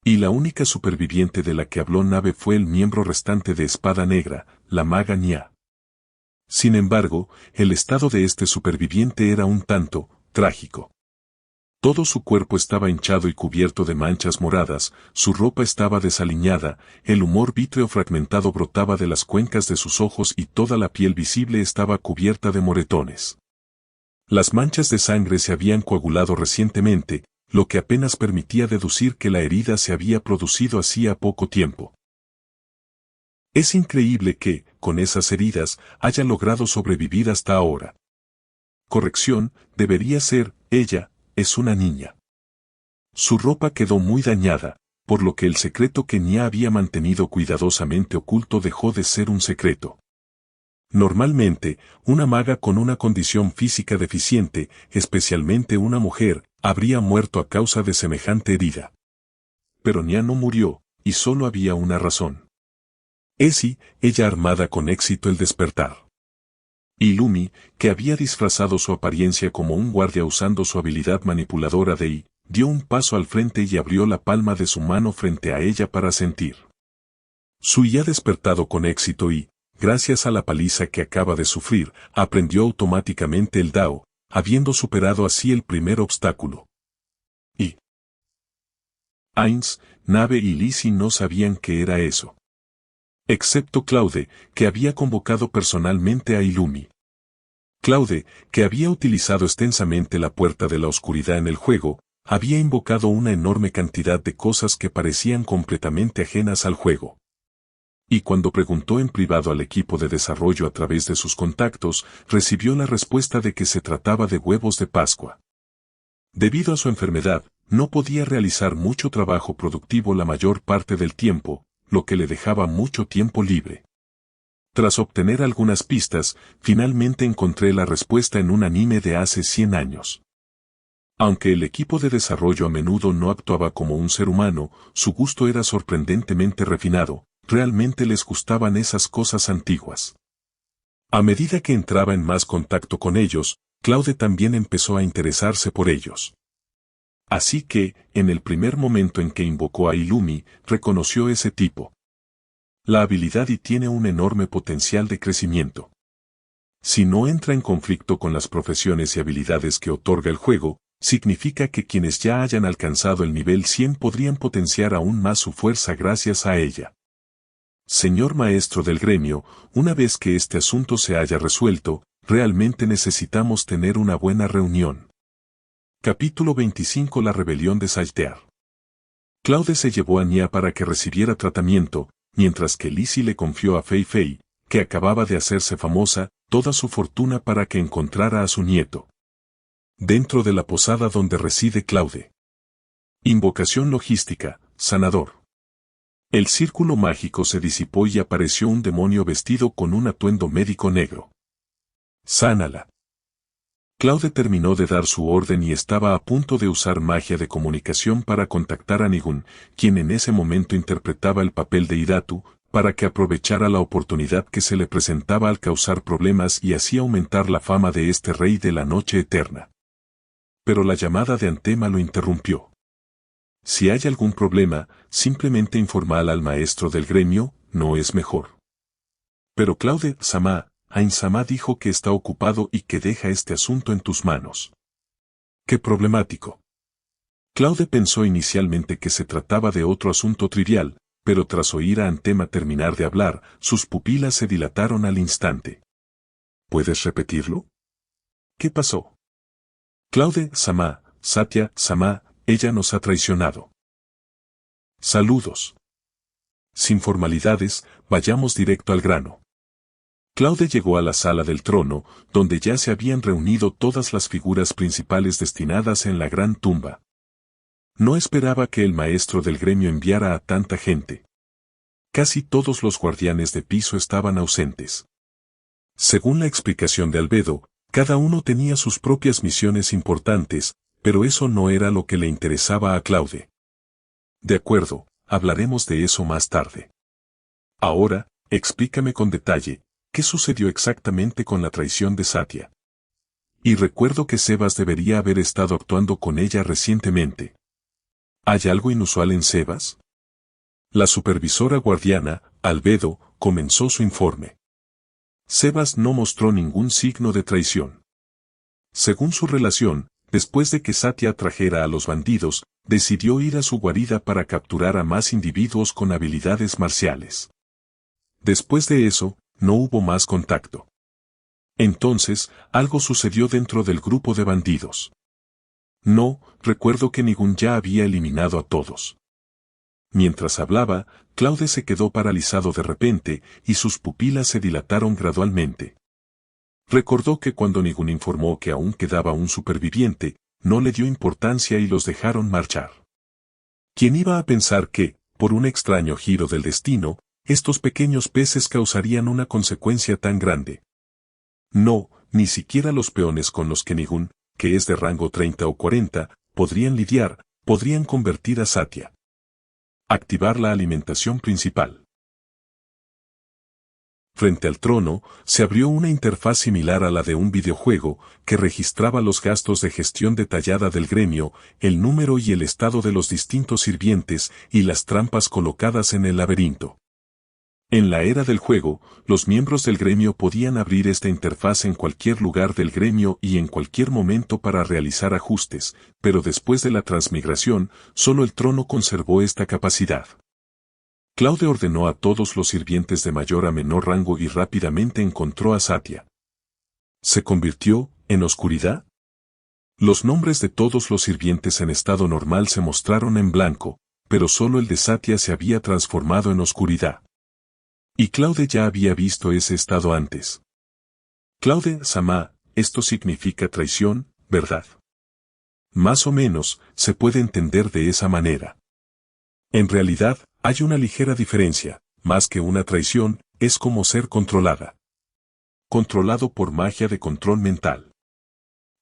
Speaker 2: Y la única superviviente de la que habló Nave fue el miembro restante de Espada Negra, la maga Nya. Sin embargo, el estado de este superviviente era un tanto trágico. Todo su cuerpo estaba hinchado y cubierto de manchas moradas, su ropa estaba desaliñada, el humor vítreo fragmentado brotaba de las cuencas de sus ojos y toda la piel visible estaba cubierta de moretones. Las manchas de sangre se habían coagulado recientemente, lo que apenas permitía deducir que la herida se había producido hacía poco tiempo. Es increíble que, con esas heridas, haya logrado sobrevivir hasta ahora. Corrección, debería ser, ella, es una niña. Su ropa quedó muy dañada, por lo que el secreto que Nya había mantenido cuidadosamente oculto dejó de ser un secreto. Normalmente, una maga con una condición física deficiente, especialmente una mujer, habría muerto a causa de semejante herida. Pero Nya no murió, y solo había una razón. Ella armada con éxito el despertar. Y Lumi, que había disfrazado su apariencia como un guardia usando su habilidad manipuladora de I, dio un paso al frente y abrió la palma de su mano frente a ella para sentir. Sui ha despertado con éxito y, gracias a la paliza que acaba de sufrir, aprendió automáticamente el Dao, habiendo superado así el primer obstáculo. Y Ainz, Nave y Lizzie no sabían qué era eso. Excepto Claude, que había convocado personalmente a Illumi. Claude, que había utilizado extensamente la puerta de la oscuridad en el juego, había invocado una enorme cantidad de cosas que parecían completamente ajenas al juego. Y cuando preguntó en privado al equipo de desarrollo a través de sus contactos, recibió la respuesta de que se trataba de huevos de Pascua. Debido a su enfermedad, no podía realizar mucho trabajo productivo la mayor parte del tiempo, lo que le dejaba mucho tiempo libre. Tras obtener algunas pistas, finalmente encontré la respuesta en un anime de hace 100 años. Aunque el equipo de desarrollo a menudo no actuaba como un ser humano, su gusto era sorprendentemente refinado, realmente les gustaban esas cosas antiguas. A medida que entraba en más contacto con ellos, Claude también empezó a interesarse por ellos. Así que, en el primer momento en que invocó a Illumi, reconoció ese tipo. La habilidad y tiene un enorme potencial de crecimiento. Si no entra en conflicto con las profesiones y habilidades que otorga el juego, significa que quienes ya hayan alcanzado el nivel 100 podrían potenciar aún más su fuerza gracias a ella. Señor maestro del gremio, una vez que este asunto se haya resuelto, realmente necesitamos tener una buena reunión. Capítulo 25 La rebelión de Saltear. Claude se llevó a Nya para que recibiera tratamiento, mientras que Lizzie le confió a Fei Fei, que acababa de hacerse famosa, toda su fortuna para que encontrara a su nieto. Dentro de la posada donde reside Claude. Invocación logística, sanador. El círculo mágico se disipó y apareció un demonio vestido con un atuendo médico negro. Sánala. Claude terminó de dar su orden y estaba a punto de usar magia de comunicación para contactar a Nigun, quien en ese momento interpretaba el papel de Hidatu, para que aprovechara la oportunidad que se le presentaba al causar problemas y así aumentar la fama de este rey de la noche eterna. Pero la llamada de Antema lo interrumpió. Si hay algún problema, simplemente informal al maestro del gremio, ¿no es mejor? Pero Claude-sama, Ain-sama dijo que está ocupado y que deja este asunto en tus manos. ¡Qué problemático! Claude pensó inicialmente que se trataba de otro asunto trivial, pero tras oír a Antema terminar de hablar, sus pupilas se dilataron al instante. ¿Puedes repetirlo? ¿Qué pasó? Claude-sama, Satya-sama, ella nos ha traicionado. Saludos. Sin formalidades, vayamos directo al grano. Claude llegó a la sala del trono, donde ya se habían reunido todas las figuras principales destinadas en la gran tumba. No esperaba que el maestro del gremio enviara a tanta gente. Casi todos los guardianes de piso estaban ausentes. Según la explicación de Albedo, cada uno tenía sus propias misiones importantes, pero eso no era lo que le interesaba a Claude. De acuerdo, hablaremos de eso más tarde. Ahora, explícame con detalle, ¿qué sucedió exactamente con la traición de Satya? Y recuerdo que Sebas debería haber estado actuando con ella recientemente. ¿Hay algo inusual en Sebas? La supervisora guardiana, Albedo, comenzó su informe. Sebas no mostró ningún signo de traición. Según su relación, después de que Satya trajera a los bandidos, decidió ir a su guarida para capturar a más individuos con habilidades marciales. Después de eso, no hubo más contacto. Entonces, algo sucedió dentro del grupo de bandidos. No, recuerdo que Nigun ya había eliminado a todos. Mientras hablaba, Claude se quedó paralizado de repente, y sus pupilas se dilataron gradualmente. Recordó que cuando Nigun informó que aún quedaba un superviviente, no le dio importancia y los dejaron marchar. ¿Quién iba a pensar que, por un extraño giro del destino, estos pequeños peces causarían una consecuencia tan grande? No, ni siquiera los peones con los que Nigun, que es de rango 30 o 40, podrían lidiar, podrían convertir a Satya. Activar la alimentación principal. Frente al trono, se abrió una interfaz similar a la de un videojuego, que registraba los gastos de gestión detallada del gremio, el número y el estado de los distintos sirvientes y las trampas colocadas en el laberinto. En la era del juego, los miembros del gremio podían abrir esta interfaz en cualquier lugar del gremio y en cualquier momento para realizar ajustes, pero después de la transmigración, solo el trono conservó esta capacidad. Claude ordenó a todos los sirvientes de mayor a menor rango y rápidamente encontró a Satya. ¿Se convirtió en oscuridad? Los nombres de todos los sirvientes en estado normal se mostraron en blanco, pero solo el de Satya se había transformado en oscuridad. Y Claude ya había visto ese estado antes. Claude-sama, esto significa traición, ¿verdad? Más o menos, se puede entender de esa manera. En realidad, hay una ligera diferencia, más que una traición, es como ser controlada. Controlado por magia de control mental.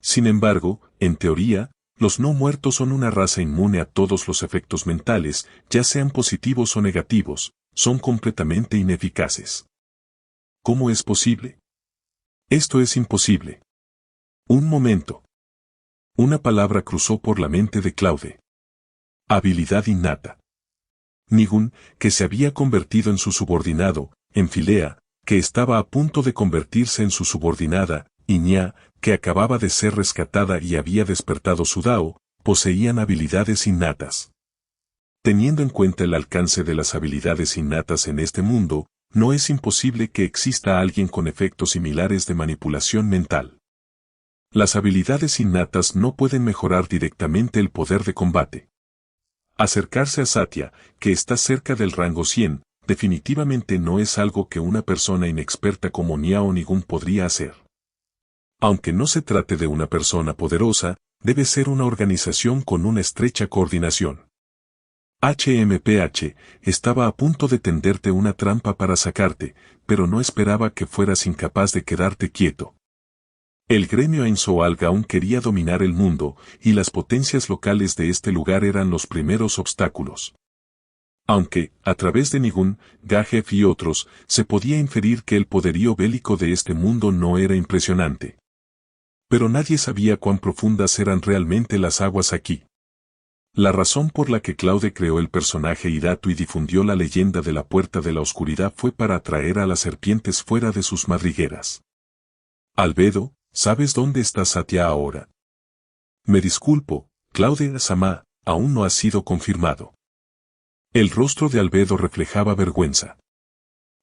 Speaker 2: Sin embargo, en teoría, los no muertos son una raza inmune a todos los efectos mentales, ya sean positivos o negativos, son completamente ineficaces. ¿Cómo es posible? Esto es imposible. Un momento. Una palabra cruzó por la mente de Claude. Habilidad innata. Nigun, que se había convertido en su subordinado, en Filea, que estaba a punto de convertirse en su subordinada, y Nya, que acababa de ser rescatada y había despertado su Dao, poseían habilidades innatas. Teniendo en cuenta el alcance de las habilidades innatas en este mundo, no es imposible que exista alguien con efectos similares de manipulación mental. Las habilidades innatas no pueden mejorar directamente el poder de combate. Acercarse a Satya, que está cerca del rango 100, definitivamente no es algo que una persona inexperta como Nya o Nigun podría hacer. Aunque no se trate de una persona poderosa, debe ser una organización con una estrecha coordinación. HMPH estaba a punto de tenderte una trampa para sacarte, pero no esperaba que fueras incapaz de quedarte quieto. El gremio Ainzoalga aún quería dominar el mundo, y las potencias locales de este lugar eran los primeros obstáculos. Aunque, a través de Nigun, Gajef y otros, se podía inferir que el poderío bélico de este mundo no era impresionante. Pero nadie sabía cuán profundas eran realmente las aguas aquí. La razón por la que Claude creó el personaje Hidatu y difundió la leyenda de la Puerta de la Oscuridad fue para atraer a las serpientes fuera de sus madrigueras. Albedo, ¿sabes dónde está Satya ahora? Me disculpo, Claude-sama, aún no ha sido confirmado. El rostro de Albedo reflejaba vergüenza.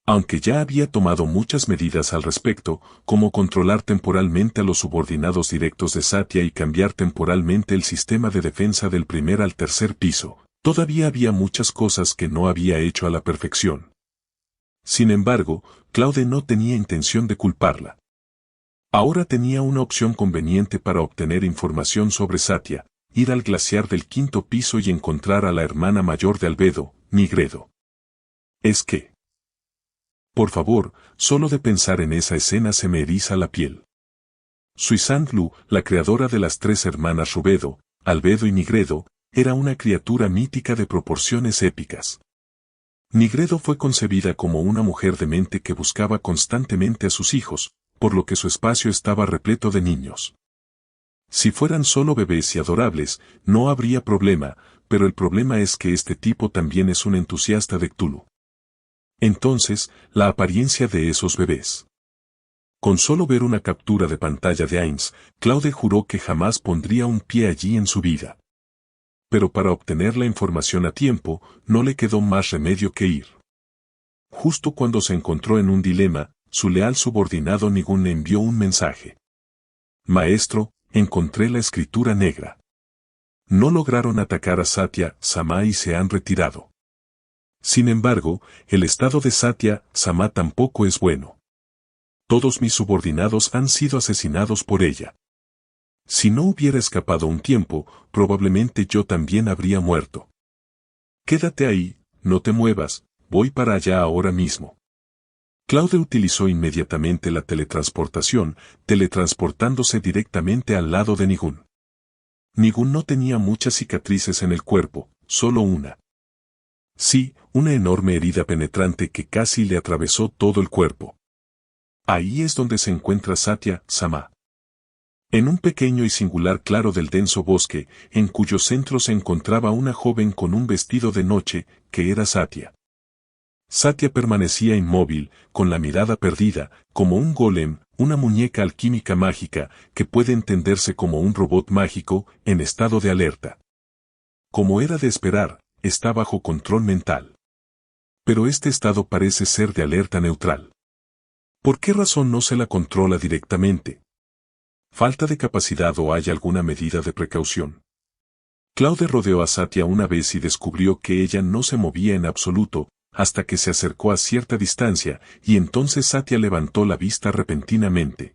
Speaker 2: Aunque ya había tomado muchas medidas al respecto, como controlar temporalmente a los subordinados directos de Satya y cambiar temporalmente el sistema de defensa del primer al tercer piso, todavía había muchas cosas que no había hecho a la perfección. Sin embargo, Claude no tenía intención de culparla. Ahora tenía una opción conveniente para obtener información sobre Satya, ir al glaciar del quinto piso y encontrar a la hermana mayor de Albedo, Nigredo. Es que... Por favor, solo de pensar en esa escena se me eriza la piel. Suizan Lu, la creadora de las tres hermanas Rubedo, Albedo y Nigredo, era una criatura mítica de proporciones épicas. Nigredo fue concebida como una mujer de mente que buscaba constantemente a sus hijos, por lo que su espacio estaba repleto de niños. Si fueran solo bebés y adorables, no habría problema, pero el problema es que este tipo también es un entusiasta de Cthulhu. Entonces, la apariencia de esos bebés. Con solo ver una captura de pantalla de Ainz, Claude juró que jamás pondría un pie allí en su vida. Pero para obtener la información a tiempo, no le quedó más remedio que ir. Justo cuando se encontró en un dilema, su leal subordinado Nigun le envió un mensaje. Maestro, encontré la escritura negra. No lograron atacar a Satya-sama y se han retirado. Sin embargo, el estado de Satya-sama tampoco es bueno. Todos mis subordinados han sido asesinados por ella. Si no hubiera escapado un tiempo, probablemente yo también habría muerto. Quédate ahí, no te muevas, voy para allá ahora mismo. Claude utilizó inmediatamente la teletransportación, teletransportándose directamente al lado de Nigun. Nigun no tenía muchas cicatrices en el cuerpo, solo una. Sí, una enorme herida penetrante que casi le atravesó todo el cuerpo. Ahí es donde se encuentra Satya-sama. En un pequeño y singular claro del denso bosque, en cuyo centro se encontraba una joven con un vestido de noche, que era Satya. Satya permanecía inmóvil, con la mirada perdida, como un golem, una muñeca alquímica mágica, que puede entenderse como un robot mágico, en estado de alerta. Como era de esperar, está bajo control mental. Pero este estado parece ser de alerta neutral. ¿Por qué razón no se la controla directamente? ¿Falta de capacidad o hay alguna medida de precaución? Claude rodeó a Satya una vez y descubrió que ella no se movía en absoluto, hasta que se acercó a cierta distancia, y entonces Satya levantó la vista repentinamente.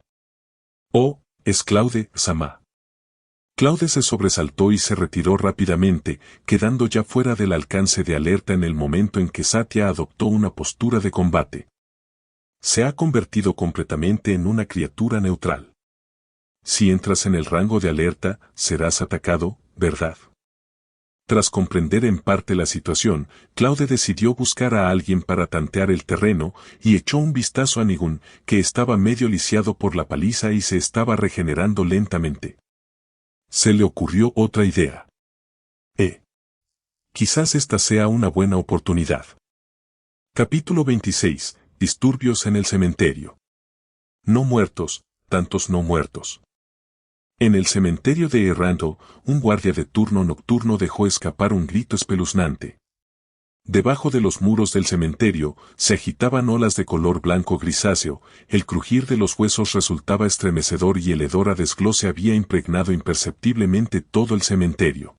Speaker 2: «Oh, es Claude-sama». Claude se sobresaltó y se retiró rápidamente, quedando ya fuera del alcance de alerta en el momento en que Satya adoptó una postura de combate. Se ha convertido completamente en una criatura neutral. Si entras en el rango de alerta, serás atacado, ¿verdad? Tras comprender en parte la situación, Claude decidió buscar a alguien para tantear el terreno, y echó un vistazo a Nigun, que estaba medio lisiado por la paliza y se estaba regenerando lentamente. Se le ocurrió otra idea. Quizás esta sea una buena oportunidad. Capítulo 26. Disturbios en el cementerio. No muertos, tantos no muertos. En el cementerio de Erranto, un guardia de turno nocturno dejó escapar un grito espeluznante. Debajo de los muros del cementerio, se agitaban olas de color blanco grisáceo, el crujir de los huesos resultaba estremecedor y el hedor a desglose había impregnado imperceptiblemente todo el cementerio.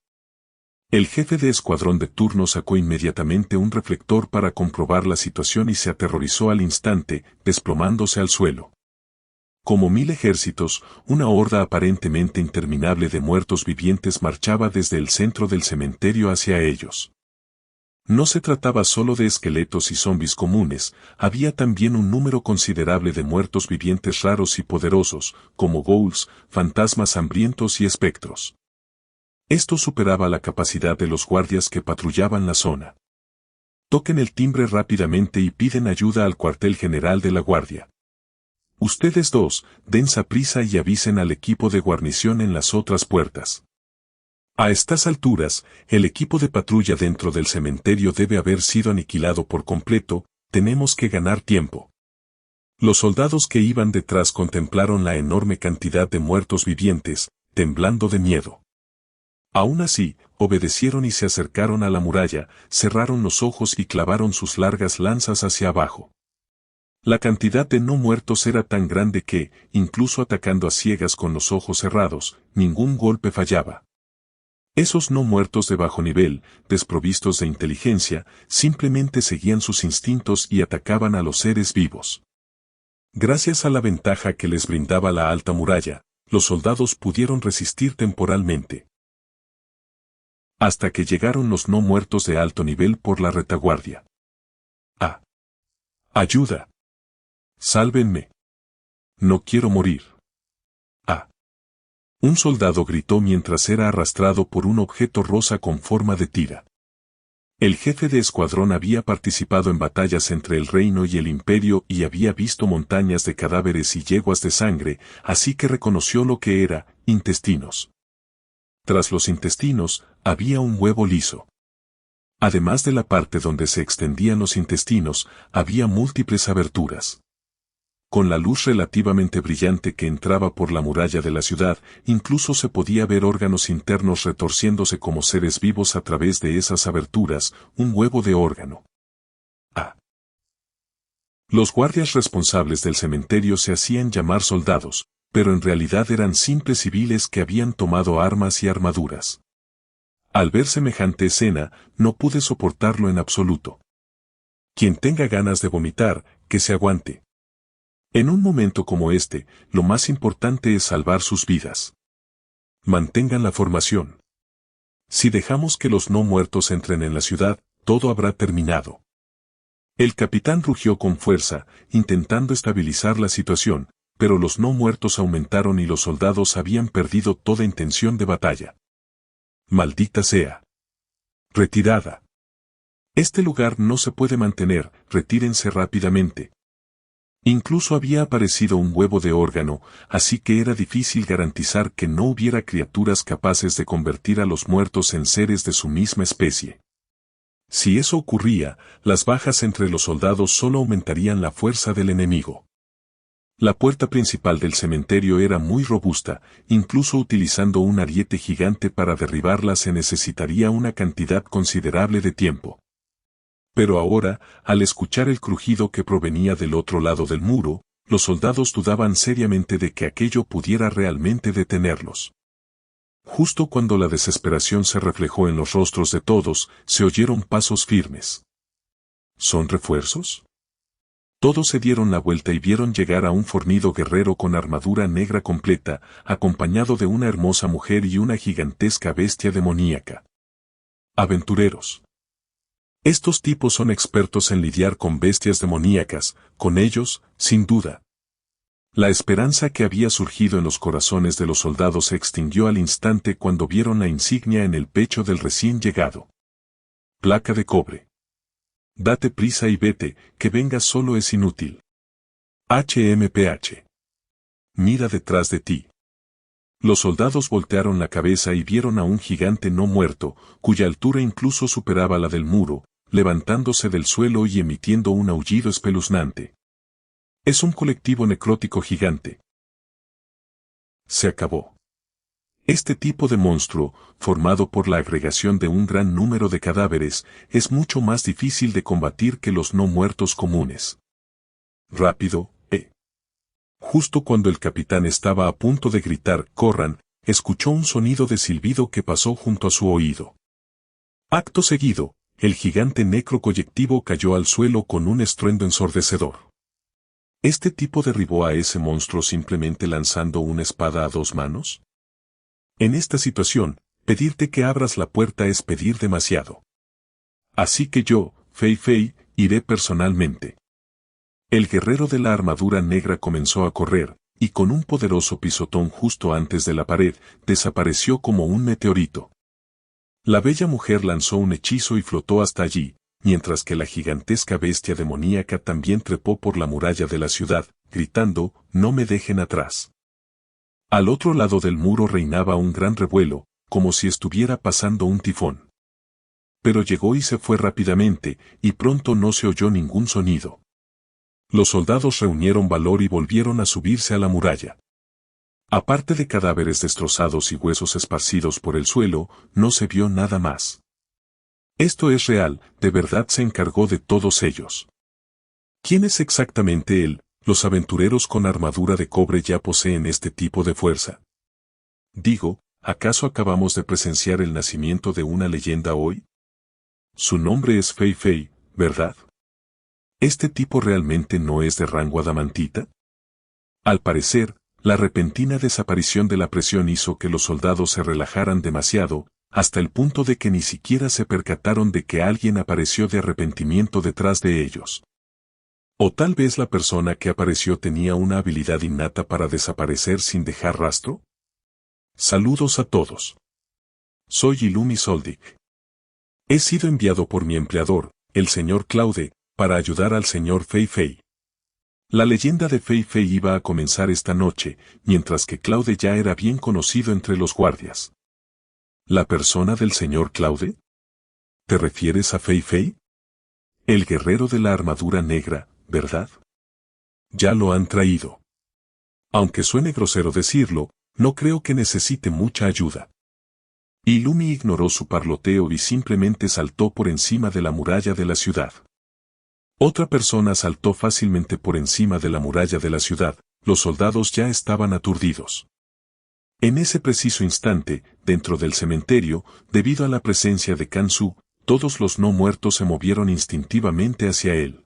Speaker 2: El jefe de escuadrón de turno sacó inmediatamente un reflector para comprobar la situación y se aterrorizó al instante, desplomándose al suelo. Como 1000 ejércitos, una horda aparentemente interminable de muertos vivientes marchaba desde el centro del cementerio hacia ellos. No se trataba solo de esqueletos y zombis comunes, había también un número considerable de muertos vivientes raros y poderosos, como ghouls, fantasmas hambrientos y espectros. Esto superaba la capacidad de los guardias que patrullaban la zona. Toquen el timbre rápidamente y piden ayuda al cuartel general de la guardia. Ustedes dos, dense prisa y avisen al equipo de guarnición en las otras puertas. A estas alturas, el equipo de patrulla dentro del cementerio debe haber sido aniquilado por completo, tenemos que ganar tiempo. Los soldados que iban detrás contemplaron la enorme cantidad de muertos vivientes, temblando de miedo. Aún así, obedecieron y se acercaron a la muralla, cerraron los ojos y clavaron sus largas lanzas hacia abajo. La cantidad de no muertos era tan grande que, incluso atacando a ciegas con los ojos cerrados, ningún golpe fallaba. Esos no muertos de bajo nivel, desprovistos de inteligencia, simplemente seguían sus instintos y atacaban a los seres vivos. Gracias a la ventaja que les brindaba la alta muralla, los soldados pudieron resistir temporalmente. Hasta que llegaron los no muertos de alto nivel por la retaguardia. ¡Ah! ¡Ayuda! ¡Sálvenme! No quiero morir. ¡Ah! Un soldado gritó mientras era arrastrado por un objeto rosa con forma de tira. El jefe de escuadrón había participado en batallas entre el reino y el imperio y había visto montañas de cadáveres y yeguas de sangre, así que reconoció lo que era, intestinos. Tras los intestinos, había un huevo liso. Además de la parte donde se extendían los intestinos, había múltiples aberturas. Con la luz relativamente brillante que entraba por la muralla de la ciudad, incluso se podía ver órganos internos retorciéndose como seres vivos a través de esas aberturas, un huevo de órgano. ¡Ah! Los guardias responsables del cementerio se hacían llamar soldados, pero en realidad eran simples civiles que habían tomado armas y armaduras. Al ver semejante escena, no pude soportarlo en absoluto. Quien tenga ganas de vomitar, que se aguante. En un momento como este, lo más importante es salvar sus vidas. Mantengan la formación. Si dejamos que los no muertos entren en la ciudad, todo habrá terminado. El capitán rugió con fuerza, intentando estabilizar la situación, pero los no muertos aumentaron y los soldados habían perdido toda intención de batalla. Maldita sea. Retirada. Este lugar no se puede mantener, retírense rápidamente. Incluso había aparecido un huevo de órgano, así que era difícil garantizar que no hubiera criaturas capaces de convertir a los muertos en seres de su misma especie. Si eso ocurría, las bajas entre los soldados solo aumentarían la fuerza del enemigo. La puerta principal del cementerio era muy robusta, incluso utilizando un ariete gigante para derribarla se necesitaría una cantidad considerable de tiempo. Pero ahora, al escuchar el crujido que provenía del otro lado del muro, los soldados dudaban seriamente de que aquello pudiera realmente detenerlos. Justo cuando la desesperación se reflejó en los rostros de todos, se oyeron pasos firmes. ¿Son refuerzos? Todos se dieron la vuelta y vieron llegar a un fornido guerrero con armadura negra completa, acompañado de una hermosa mujer y una gigantesca bestia demoníaca. Aventureros. Estos tipos son expertos en lidiar con bestias demoníacas, con ellos, sin duda. La esperanza que había surgido en los corazones de los soldados se extinguió al instante cuando vieron la insignia en el pecho del recién llegado. Placa de cobre. Date prisa y vete, que vengas solo es inútil. HMPH. Mira detrás de ti. Los soldados voltearon la cabeza y vieron a un gigante no muerto, cuya altura incluso superaba la del muro, levantándose del suelo y emitiendo un aullido espeluznante. Es un colectivo necrótico gigante. Se acabó. Este tipo de monstruo, formado por la agregación de un gran número de cadáveres, es mucho más difícil de combatir que los no muertos comunes. Rápido, Justo cuando el capitán estaba a punto de gritar «corran», escuchó un sonido de silbido que pasó junto a su oído. Acto seguido, el gigante necrocolectivo cayó al suelo con un estruendo ensordecedor. ¿Este tipo derribó a ese monstruo simplemente lanzando una espada a dos manos? En esta situación, pedirte que abras la puerta es pedir demasiado. Así que yo, Fei Fei, iré personalmente. El guerrero de la armadura negra comenzó a correr, y con un poderoso pisotón justo antes de la pared, desapareció como un meteorito. La bella mujer lanzó un hechizo y flotó hasta allí, mientras que la gigantesca bestia demoníaca también trepó por la muralla de la ciudad, gritando, «No me dejen atrás». Al otro lado del muro reinaba un gran revuelo, como si estuviera pasando un tifón. Pero llegó y se fue rápidamente, y pronto no se oyó ningún sonido. Los soldados reunieron valor y volvieron a subirse a la muralla. Aparte de cadáveres destrozados y huesos esparcidos por el suelo, no se vio nada más. Esto es real, de verdad se encargó de todos ellos. ¿Quién es exactamente él? Los aventureros con armadura de cobre ya poseen este tipo de fuerza. Digo, ¿acaso acabamos de presenciar el nacimiento de una leyenda hoy? Su nombre es Fei Fei, ¿verdad? ¿Este tipo realmente no es de rango adamantita? Al parecer, la repentina desaparición de la presión hizo que los soldados se relajaran demasiado, hasta el punto de que ni siquiera se percataron de que alguien apareció de arrepentimiento detrás de ellos. O tal vez la persona que apareció tenía una habilidad innata para desaparecer sin dejar rastro. Saludos a todos. Soy Illumi Soldic. He sido enviado por mi empleador, el señor Claude, para ayudar al señor Fei Fei. La leyenda de Fei Fei iba a comenzar esta noche, mientras que Claude ya era bien conocido entre los guardias. ¿La persona del señor Claude? ¿Te refieres a Fei Fei? El guerrero de la armadura negra, ¿verdad? Ya lo han traído. Aunque suene grosero decirlo, no creo que necesite mucha ayuda. Illumi ignoró su parloteo y simplemente saltó por encima de la muralla de la ciudad. Otra persona saltó fácilmente por encima de la muralla de la ciudad, los soldados ya estaban aturdidos. En ese preciso instante, dentro del cementerio, debido a la presencia de Kansu, todos los no muertos se movieron instintivamente hacia él.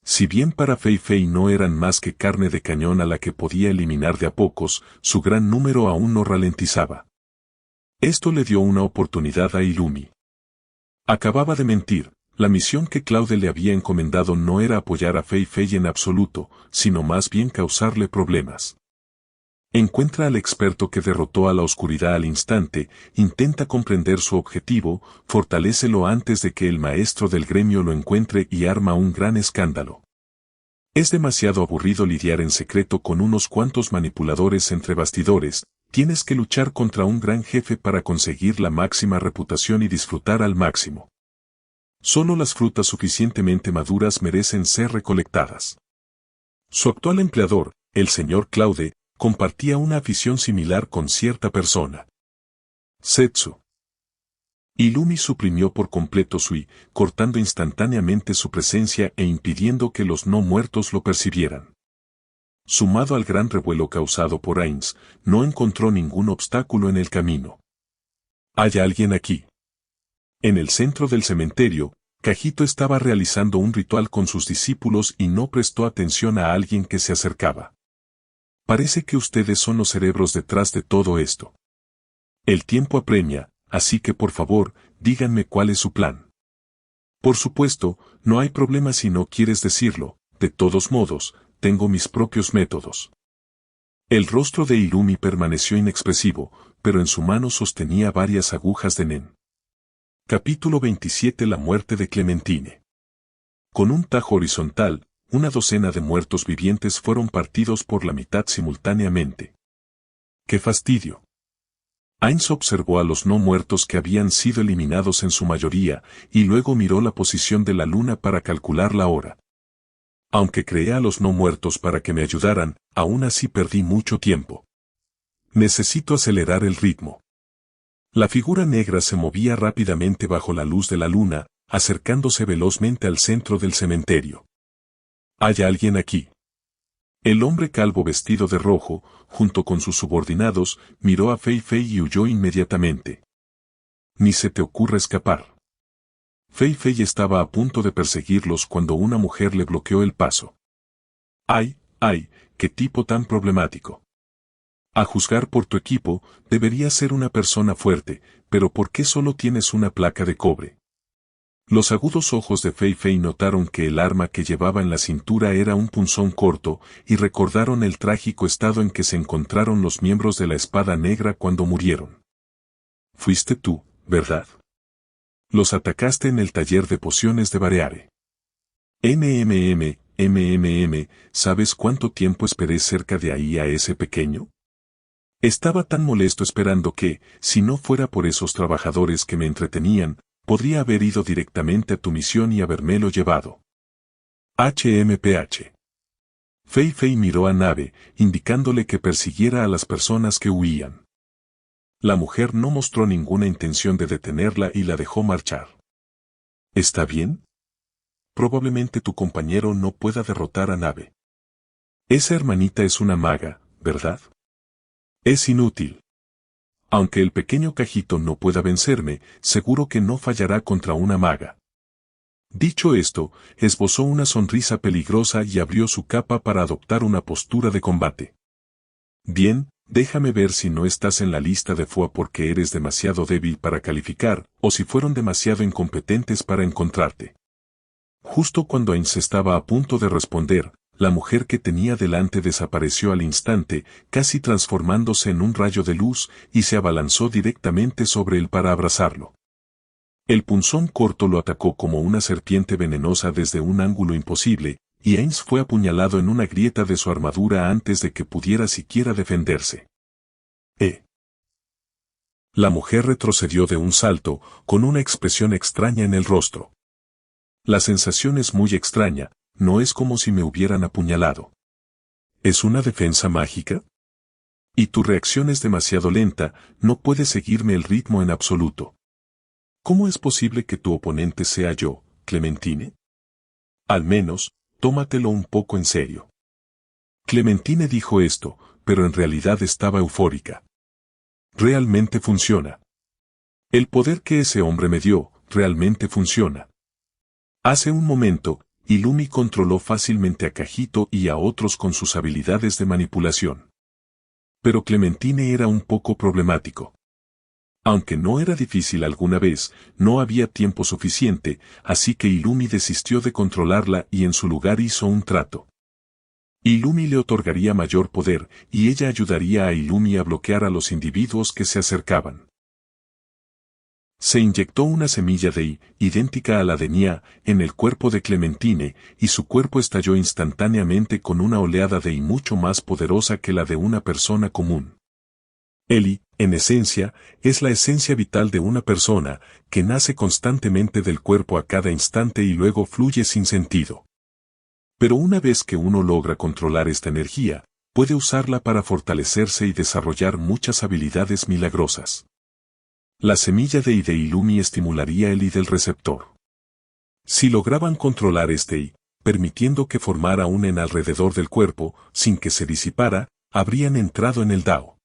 Speaker 2: Si bien para Fei Fei no eran más que carne de cañón a la que podía eliminar de a pocos, su gran número aún no ralentizaba. Esto le dio una oportunidad a Illumi. Acababa de mentir. La misión que Claude le había encomendado no era apoyar a Fei Fei en absoluto, sino más bien causarle problemas. Encuentra al experto que derrotó a la oscuridad al instante, intenta comprender su objetivo, fortalécelo antes de que el maestro del gremio lo encuentre y arma un gran escándalo. Es demasiado aburrido lidiar en secreto con unos cuantos manipuladores entre bastidores, tienes que luchar contra un gran jefe para conseguir la máxima reputación y disfrutar al máximo. Solo las frutas suficientemente maduras merecen ser recolectadas. Su actual empleador, el señor Claude, compartía una afición similar con cierta persona. Setsu. Illumi suprimió por completo Sui, cortando instantáneamente su presencia e impidiendo que los no muertos lo percibieran. Sumado al gran revuelo causado por Ainz, no encontró ningún obstáculo en el camino. ¿Hay alguien aquí? En el centro del cementerio, Cajito estaba realizando un ritual con sus discípulos y no prestó atención a alguien que se acercaba. Parece que ustedes son los cerebros detrás de todo esto. El tiempo apremia, así que por favor, díganme cuál es su plan. Por supuesto, no hay problema si no quieres decirlo, de todos modos, tengo mis propios métodos. El rostro de Illumi permaneció inexpresivo, pero en su mano sostenía varias agujas de Nen. Capítulo 27. La muerte de Clementine. Con un tajo horizontal, una docena de muertos vivientes fueron partidos por la mitad simultáneamente. ¡Qué fastidio! Ainz observó a los no muertos que habían sido eliminados en su mayoría, y luego miró la posición de la luna para calcular la hora. Aunque creé a los no muertos para que me ayudaran, aún así perdí mucho tiempo. Necesito acelerar el ritmo. La figura negra se movía rápidamente bajo la luz de la luna, acercándose velozmente al centro del cementerio. ¿Hay alguien aquí? El hombre calvo vestido de rojo, junto con sus subordinados, miró a Fei Fei y huyó inmediatamente. Ni se te ocurra escapar. Fei Fei estaba a punto de perseguirlos cuando una mujer le bloqueó el paso. ¡Ay, ay, qué tipo tan problemático! A juzgar por tu equipo, deberías ser una persona fuerte, pero ¿por qué solo tienes una placa de cobre? Los agudos ojos de Fei Fei notaron que el arma que llevaba en la cintura era un punzón corto, y recordaron el trágico estado en que se encontraron los miembros de la Espada Negra cuando murieron. Fuiste tú, ¿verdad? Los atacaste en el taller de pociones de Bareare. ¿Sabes cuánto tiempo esperé cerca de ahí a ese pequeño? Estaba tan molesto esperando que, si no fuera por esos trabajadores que me entretenían, podría haber ido directamente a tu misión y habérmelo llevado. HMPH. Fei Fei miró a Nabe, indicándole que persiguiera a las personas que huían. La mujer no mostró ninguna intención de detenerla y la dejó marchar. ¿Está bien? Probablemente tu compañero no pueda derrotar a Nabe. Esa hermanita es una maga, ¿verdad? Es inútil. Aunque el pequeño Cajito no pueda vencerme, seguro que no fallará contra una maga. Dicho esto, esbozó una sonrisa peligrosa y abrió su capa para adoptar una postura de combate. Bien, déjame ver si no estás en la lista de FUA porque eres demasiado débil para calificar, o si fueron demasiado incompetentes para encontrarte. Justo cuando Ainz estaba a punto de responder, la mujer que tenía delante desapareció al instante, casi transformándose en un rayo de luz, y se abalanzó directamente sobre él para abrazarlo. El punzón corto lo atacó como una serpiente venenosa desde un ángulo imposible, y Ainz fue apuñalado en una grieta de su armadura antes de que pudiera siquiera defenderse. La mujer retrocedió de un salto, con una expresión extraña en el rostro. La sensación es muy extraña, no es como si me hubieran apuñalado. ¿Es una defensa mágica? Y tu reacción es demasiado lenta, no puedes seguirme el ritmo en absoluto. ¿Cómo es posible que tu oponente sea yo, Clementine? Al menos, tómatelo un poco en serio. Clementine dijo esto, pero en realidad estaba eufórica. Realmente funciona. El poder que ese hombre me dio, realmente funciona. Hace un momento, Illumi controló fácilmente a Cajito y a otros con sus habilidades de manipulación. Pero Clementine era un poco problemático. Aunque no era difícil alguna vez, no había tiempo suficiente, así que Illumi desistió de controlarla y en su lugar hizo un trato. Illumi le otorgaría mayor poder, y ella ayudaría a Illumi a bloquear a los individuos que se acercaban. Se inyectó una semilla de I, idéntica a la de Nia, en el cuerpo de Clementine, y su cuerpo estalló instantáneamente con una oleada de I mucho más poderosa que la de una persona común. El I, en esencia, es la esencia vital de una persona, que nace constantemente del cuerpo a cada instante y luego fluye sin sentido. Pero una vez que uno logra controlar esta energía, puede usarla para fortalecerse y desarrollar muchas habilidades milagrosas. La semilla de I de Illumi estimularía el I del receptor. Si lograban controlar este I, permitiendo que formara un en alrededor del cuerpo, sin que se disipara, habrían entrado en el Dao.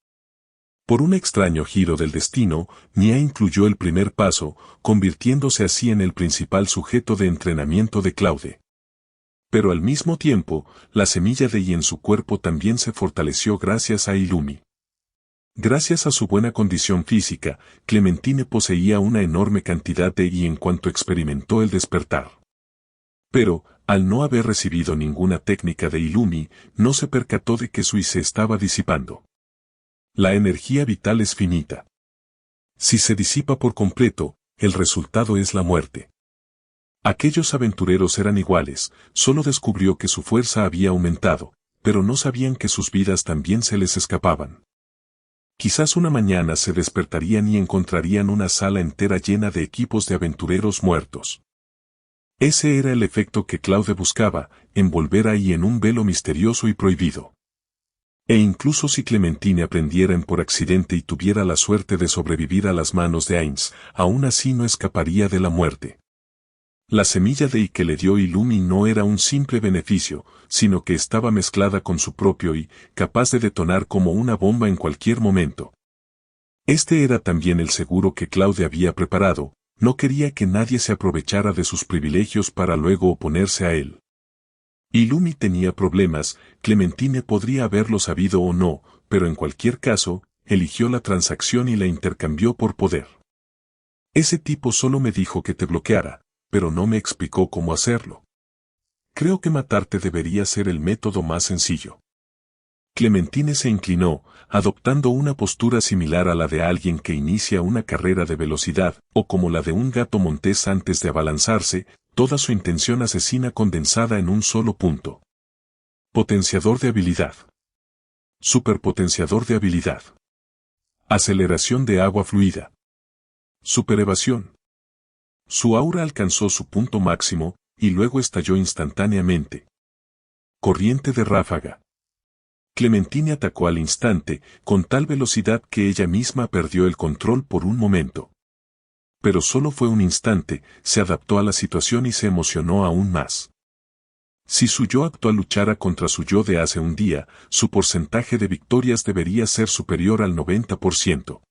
Speaker 2: Por un extraño giro del destino, Nia incluyó el primer paso, convirtiéndose así en el principal sujeto de entrenamiento de Claude. Pero al mismo tiempo, la semilla de I en su cuerpo también se fortaleció gracias a Illumi. Gracias a su buena condición física, Clementine poseía una enorme cantidad de I en cuanto experimentó el despertar. Pero, al no haber recibido ninguna técnica de Illumi, no se percató de que su I se estaba disipando. La energía vital es finita. Si se disipa por completo, el resultado es la muerte. Aquellos aventureros eran iguales, solo descubrió que su fuerza había aumentado, pero no sabían que sus vidas también se les escapaban. Quizás una mañana se despertarían y encontrarían una sala entera llena de equipos de aventureros muertos. Ese era el efecto que Claude buscaba, envolver ahí en un velo misterioso y prohibido. E incluso si Clementine aprendiera por accidente y tuviera la suerte de sobrevivir a las manos de Ainz, aún así no escaparía de la muerte. La semilla de I que le dio Illumi no era un simple beneficio, sino que estaba mezclada con su propio I, capaz de detonar como una bomba en cualquier momento. Este era también el seguro que Claude había preparado, no quería que nadie se aprovechara de sus privilegios para luego oponerse a él. Illumi tenía problemas, Clementine podría haberlo sabido o no, pero en cualquier caso, eligió la transacción y la intercambió por poder. Ese tipo solo me dijo que te bloqueara, pero no me explicó cómo hacerlo. Creo que matarte debería ser el método más sencillo. Clementine se inclinó, adoptando una postura similar a la de alguien que inicia una carrera de velocidad, o como la de un gato montés antes de abalanzarse, toda su intención asesina condensada en un solo punto. Potenciador de habilidad. Superpotenciador de habilidad. Aceleración de agua fluida. Superevasión. Su aura alcanzó su punto máximo, y luego estalló instantáneamente. Corriente de ráfaga. Clementine atacó al instante, con tal velocidad que ella misma perdió el control por un momento. Pero solo fue un instante, se adaptó a la situación y se emocionó aún más. Si su yo actual luchara contra su yo de hace un día, su porcentaje de victorias debería ser superior al 90%.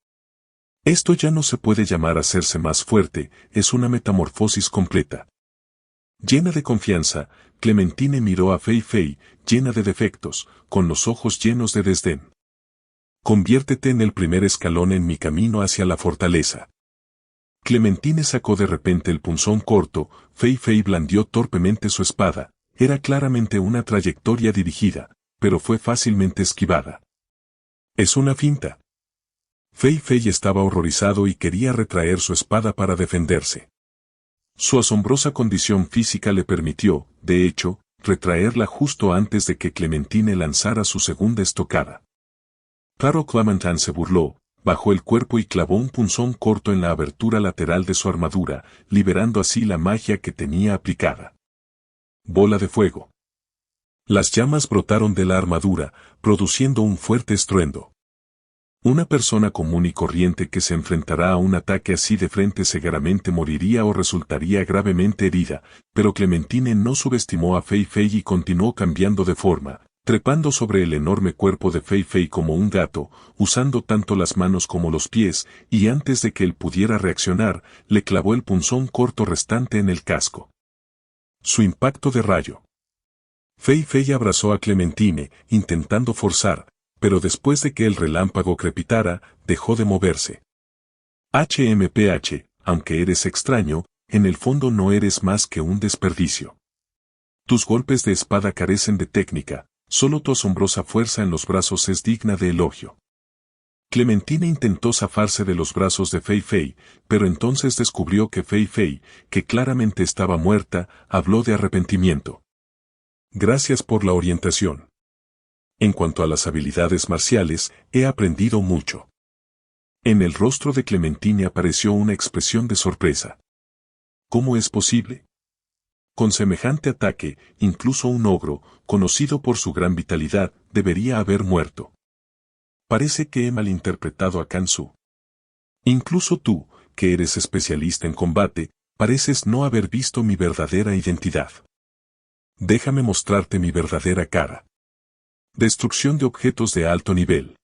Speaker 2: Esto ya no se puede llamar hacerse más fuerte, es una metamorfosis completa. Llena de confianza, Clementine miró a Fei Fei, llena de defectos, con los ojos llenos de desdén. Conviértete en el primer escalón en mi camino hacia la fortaleza. Clementine sacó de repente el punzón corto, Fei Fei blandió torpemente su espada, era claramente una trayectoria dirigida, pero fue fácilmente esquivada. Es una finta. Fei Fei estaba horrorizado y quería retraer su espada para defenderse. Su asombrosa condición física le permitió, de hecho, retraerla justo antes de que Clementine lanzara su segunda estocada. Claro, Clementine se burló, bajó el cuerpo y clavó un punzón corto en la abertura lateral de su armadura, liberando así la magia que tenía aplicada. Bola de fuego. Las llamas brotaron de la armadura, produciendo un fuerte estruendo. Una persona común y corriente que se enfrentará a un ataque así de frente seguramente moriría o resultaría gravemente herida, pero Clementine no subestimó a Fei Fei y continuó cambiando de forma, trepando sobre el enorme cuerpo de Fei Fei como un gato, usando tanto las manos como los pies, y antes de que él pudiera reaccionar, le clavó el punzón corto restante en el casco. Su impacto de rayo. Fei Fei abrazó a Clementine, intentando forzar, pero después de que el relámpago crepitara, dejó de moverse. HMPH, aunque eres extraño, en el fondo no eres más que un desperdicio. Tus golpes de espada carecen de técnica, solo tu asombrosa fuerza en los brazos es digna de elogio. Clementine intentó zafarse de los brazos de Fei Fei, pero entonces descubrió que Fei Fei, que claramente estaba muerta, habló de arrepentimiento. Gracias por la orientación. En cuanto a las habilidades marciales, he aprendido mucho. En el rostro de Clementine apareció una expresión de sorpresa. ¿Cómo es posible? Con semejante ataque, incluso un ogro, conocido por su gran vitalidad, debería haber muerto. Parece que he malinterpretado a Kansu. Incluso tú, que eres especialista en combate, pareces no haber visto mi verdadera identidad. Déjame mostrarte mi verdadera cara. Destrucción de objetos de alto nivel.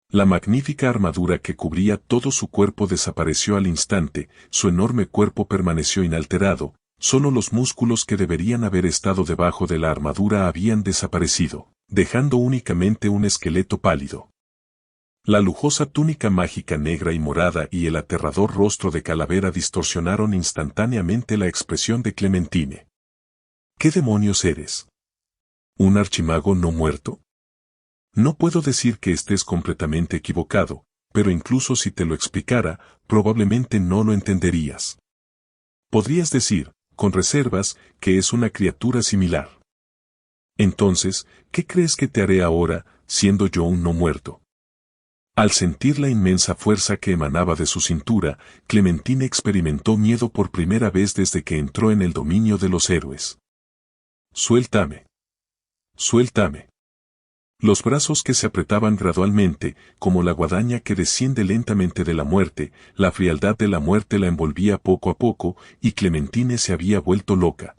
Speaker 2: La magnífica armadura que cubría todo su cuerpo desapareció al instante, su enorme cuerpo permaneció inalterado, solo los músculos que deberían haber estado debajo de la armadura habían desaparecido, dejando únicamente un esqueleto pálido. La lujosa túnica mágica negra y morada y el aterrador rostro de calavera distorsionaron instantáneamente la expresión de Clementine. ¿Qué demonios eres? ¿Un archimago no muerto? No puedo decir que estés completamente equivocado, pero incluso si te lo explicara, probablemente no lo entenderías. Podrías decir, con reservas, que es una criatura similar. Entonces, ¿qué crees que te haré ahora, siendo yo un no muerto? Al sentir la inmensa fuerza que emanaba de su cintura, Clementine experimentó miedo por primera vez desde que entró en el dominio de los héroes. Suéltame. Suéltame. Los brazos que se apretaban gradualmente, como la guadaña que desciende lentamente de la muerte, la frialdad de la muerte la envolvía poco a poco, y Clementine se había vuelto loca.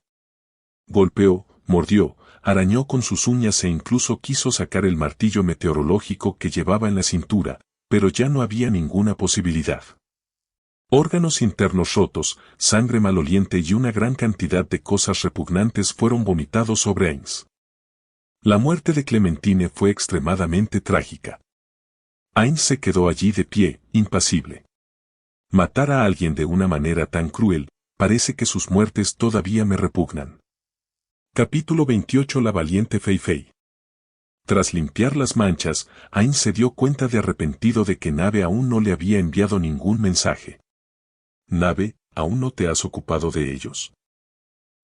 Speaker 2: Golpeó, mordió, arañó con sus uñas e incluso quiso sacar el martillo meteorológico que llevaba en la cintura, pero ya no había ninguna posibilidad. Órganos internos rotos, sangre maloliente y una gran cantidad de cosas repugnantes fueron vomitados sobre Ainz. La muerte de Clementine fue extremadamente trágica. Ainz se quedó allí de pie, impasible. Matar a alguien de una manera tan cruel, parece que sus muertes todavía me repugnan. Capítulo 28. La valiente Fei Fei. Tras limpiar las manchas, Ain se dio cuenta de arrepentido de que Nave aún no le había enviado ningún mensaje. Nave, ¿aún no te has ocupado de ellos?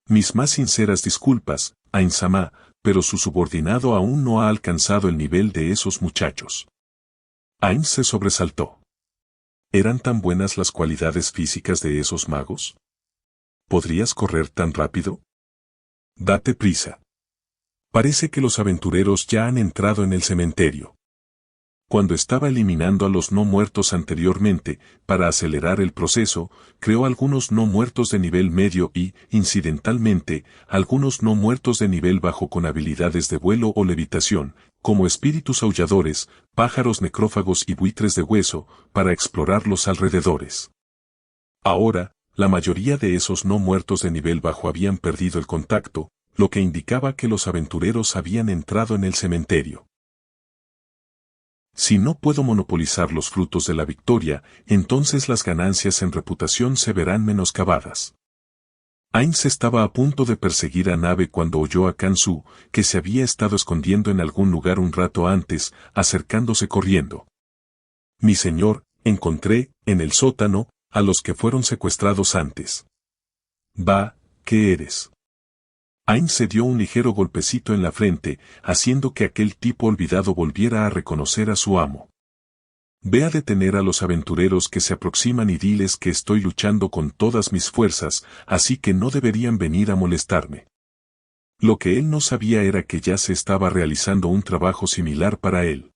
Speaker 2: Mis más sinceras disculpas, Ain-sama, pero su subordinado aún no ha alcanzado el nivel de esos muchachos. Ain se sobresaltó. ¿Eran tan buenas las cualidades físicas de esos magos? ¿Podrías correr tan rápido? Date prisa. Parece que los aventureros ya han entrado en el cementerio. Cuando estaba eliminando a los no muertos anteriormente, para acelerar el proceso, creó algunos no muertos de nivel medio y, incidentalmente, algunos no muertos de nivel bajo con habilidades de vuelo o levitación, como espíritus aulladores, pájaros necrófagos y buitres de hueso, para explorar los alrededores. Ahora, la mayoría de esos no muertos de nivel bajo habían perdido el contacto, lo que indicaba que los aventureros habían entrado en el cementerio. Si no puedo monopolizar los frutos de la victoria, entonces las ganancias en reputación se verán menoscabadas. Ain se estaba a punto de perseguir a Nave cuando oyó a Kansu, que se había estado escondiendo en algún lugar un rato antes, acercándose corriendo. Mi señor, encontré, en el sótano, a los que fueron secuestrados antes. Va, ¿qué eres? Ain se dio un ligero golpecito en la frente, haciendo que aquel tipo olvidado volviera a reconocer a su amo. Ve a detener a los aventureros que se aproximan y diles que estoy luchando con todas mis fuerzas, así que no deberían venir a molestarme. Lo que él no sabía era que ya se estaba realizando un trabajo similar para él.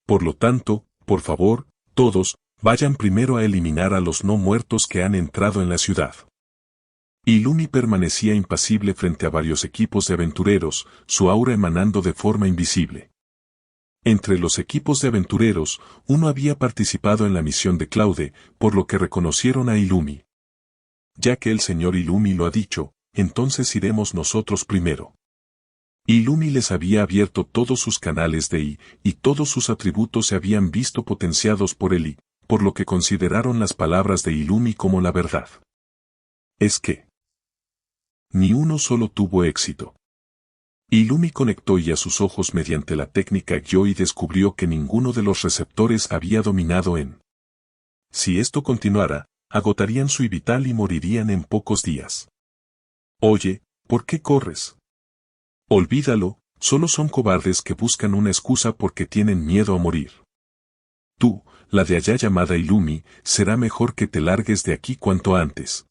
Speaker 2: Por lo tanto, por favor, todos, vayan primero a eliminar a los no muertos que han entrado en la ciudad. Illumi permanecía impasible frente a varios equipos de aventureros, su aura emanando de forma invisible. Entre los equipos de aventureros, uno había participado en la misión de Claude, por lo que reconocieron a Illumi. Ya que el señor Illumi lo ha dicho, entonces iremos nosotros primero. Illumi les había abierto todos sus canales de I, y todos sus atributos se habían visto potenciados por el I, por lo que consideraron las palabras de Illumi como la verdad. Es que ni uno solo tuvo éxito. Illumi conectó ya sus ojos mediante la técnica Gyo y descubrió que ninguno de los receptores había dominado en. Si esto continuara, agotarían su I vital y morirían en pocos días. Oye, ¿por qué corres? Olvídalo, solo son cobardes que buscan una excusa porque tienen miedo a morir. Tú, la de allá llamada Illumi, será mejor que te largues de aquí cuanto antes.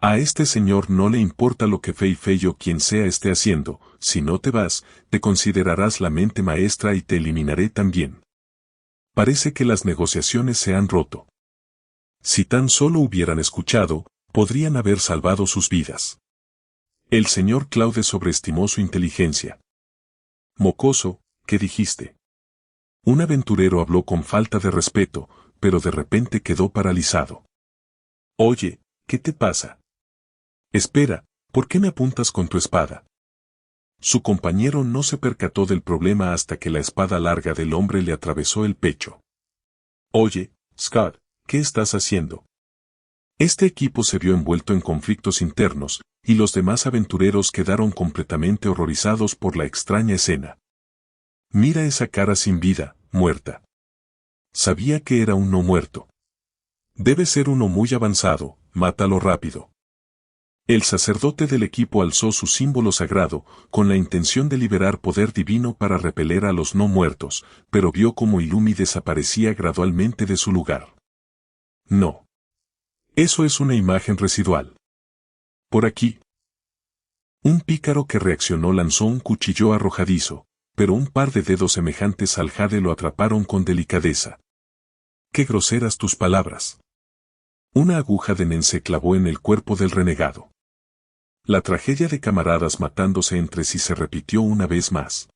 Speaker 2: A este señor no le importa lo que Fei Fei o quien sea esté haciendo, si no te vas, te considerarás la mente maestra y te eliminaré también. Parece que las negociaciones se han roto. Si tan solo hubieran escuchado, podrían haber salvado sus vidas. El señor Claude sobreestimó su inteligencia. Mocoso, ¿qué dijiste? Un aventurero habló con falta de respeto, pero de repente quedó paralizado. Oye, ¿qué te pasa? Espera, ¿por qué me apuntas con tu espada? Su compañero no se percató del problema hasta que la espada larga del hombre le atravesó el pecho. Oye, Scott, ¿qué estás haciendo? Este equipo se vio envuelto en conflictos internos, y los demás aventureros quedaron completamente horrorizados por la extraña escena. Mira esa cara sin vida, muerta. Sabía que era un no muerto. Debe ser uno muy avanzado, mátalo rápido. El sacerdote del equipo alzó su símbolo sagrado, con la intención de liberar poder divino para repeler a los no muertos, pero vio cómo Illumi desaparecía gradualmente de su lugar. No. Eso es una imagen residual. Por aquí. Un pícaro que reaccionó lanzó un cuchillo arrojadizo, pero un par de dedos semejantes al jade lo atraparon con delicadeza. ¡Qué groseras tus palabras! Una aguja de nen se clavó en el cuerpo del renegado. La tragedia de camaradas matándose entre sí se repitió una vez más.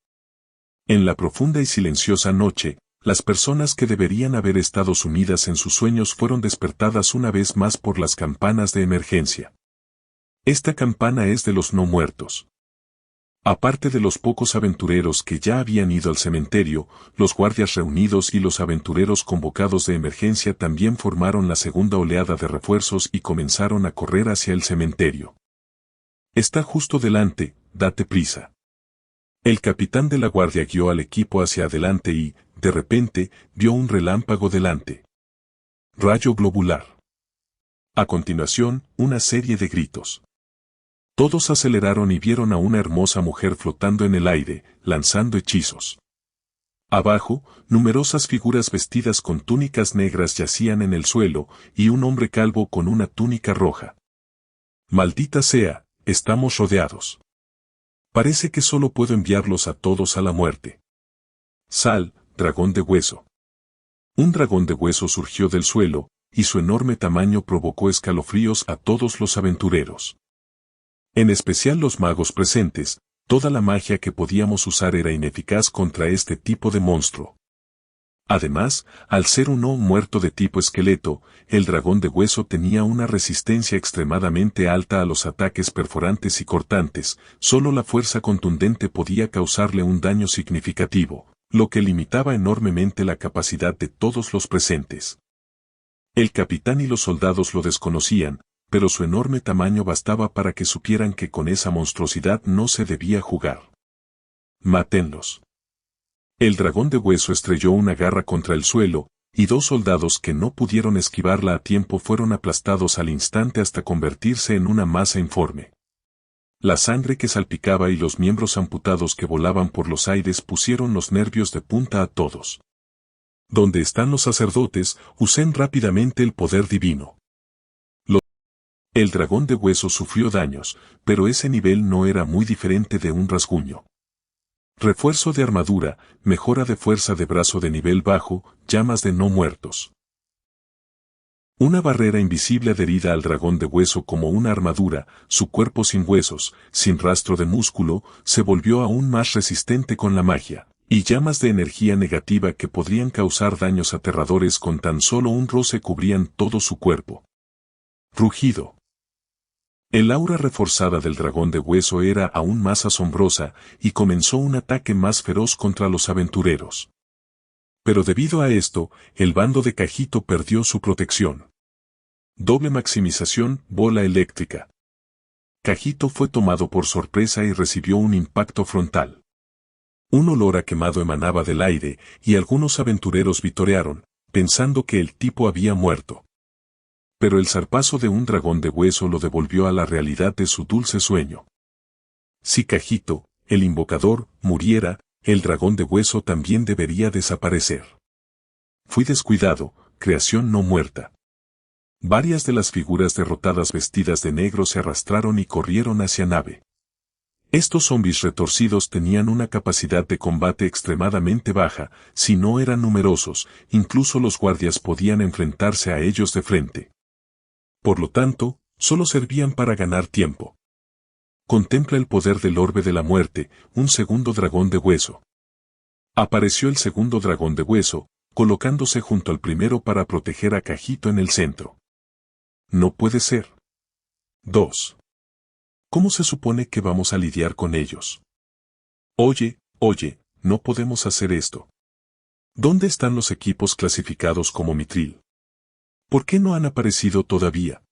Speaker 2: En la profunda y silenciosa noche, las personas que deberían haber estado sumidas en sus sueños fueron despertadas una vez más por las campanas de emergencia. Esta campana es de los no muertos. Aparte de los pocos aventureros que ya habían ido al cementerio, los guardias reunidos y los aventureros convocados de emergencia también formaron la segunda oleada de refuerzos y comenzaron a correr hacia el cementerio. Está justo delante, date prisa. El capitán de la guardia guió al equipo hacia adelante y, de repente, vio un relámpago delante. Rayo globular. A continuación, una serie de gritos. Todos aceleraron y vieron a una hermosa mujer flotando en el aire, lanzando hechizos. Abajo, numerosas figuras vestidas con túnicas negras yacían en el suelo, y un hombre calvo con una túnica roja. Maldita sea, estamos rodeados. Parece que solo puedo enviarlos a todos a la muerte. Sal, dragón de hueso. Un dragón de hueso surgió del suelo, y su enorme tamaño provocó escalofríos a todos los aventureros. En especial los magos presentes, toda la magia que podíamos usar era ineficaz contra este tipo de monstruo. Además, al ser un no muerto de tipo esqueleto, el dragón de hueso tenía una resistencia extremadamente alta a los ataques perforantes y cortantes, solo la fuerza contundente podía causarle un daño significativo, lo que limitaba enormemente la capacidad de todos los presentes. El capitán y los soldados lo desconocían, pero su enorme tamaño bastaba para que supieran que con esa monstruosidad no se debía jugar. Mátenlos. El dragón de hueso estrelló una garra contra el suelo, y dos soldados que no pudieron esquivarla a tiempo fueron aplastados al instante hasta convertirse en una masa informe. La sangre que salpicaba y los miembros amputados que volaban por los aires pusieron los nervios de punta a todos. ¿Dónde están los sacerdotes? Usen rápidamente el poder divino. El dragón de hueso sufrió daños, pero ese nivel no era muy diferente de un rasguño. Refuerzo de armadura, mejora de fuerza de brazo de nivel bajo, llamas de no muertos. Una barrera invisible adherida al dragón de hueso como una armadura, su cuerpo sin huesos, sin rastro de músculo, se volvió aún más resistente con la magia, y llamas de energía negativa que podrían causar daños aterradores con tan solo un roce cubrían todo su cuerpo. Rugido. El aura reforzada del dragón de hueso era aún más asombrosa, y comenzó un ataque más feroz contra los aventureros. Pero debido a esto, el bando de Cajito perdió su protección. Doble maximización, bola eléctrica. Cajito fue tomado por sorpresa y recibió un impacto frontal. Un olor a quemado emanaba del aire, y algunos aventureros vitorearon, pensando que el tipo había muerto. Pero el zarpazo de un dragón de hueso lo devolvió a la realidad de su dulce sueño. Si Cajito, el invocador, muriera, el dragón de hueso también debería desaparecer. Fui descuidado, creación no muerta. Varias de las figuras derrotadas vestidas de negro se arrastraron y corrieron hacia nave. Estos zombis retorcidos tenían una capacidad de combate extremadamente baja, si no eran numerosos, incluso los guardias podían enfrentarse a ellos de frente. Por lo tanto, solo servían para ganar tiempo. Contempla el poder del orbe de la muerte, un segundo dragón de hueso. Apareció el segundo dragón de hueso, colocándose junto al primero para proteger a Cajito en el centro. No puede ser. 2. ¿Cómo se supone que vamos a lidiar con ellos? Oye, no podemos hacer esto. ¿Dónde están los equipos clasificados como Mithril? ¿Por qué no han aparecido todavía?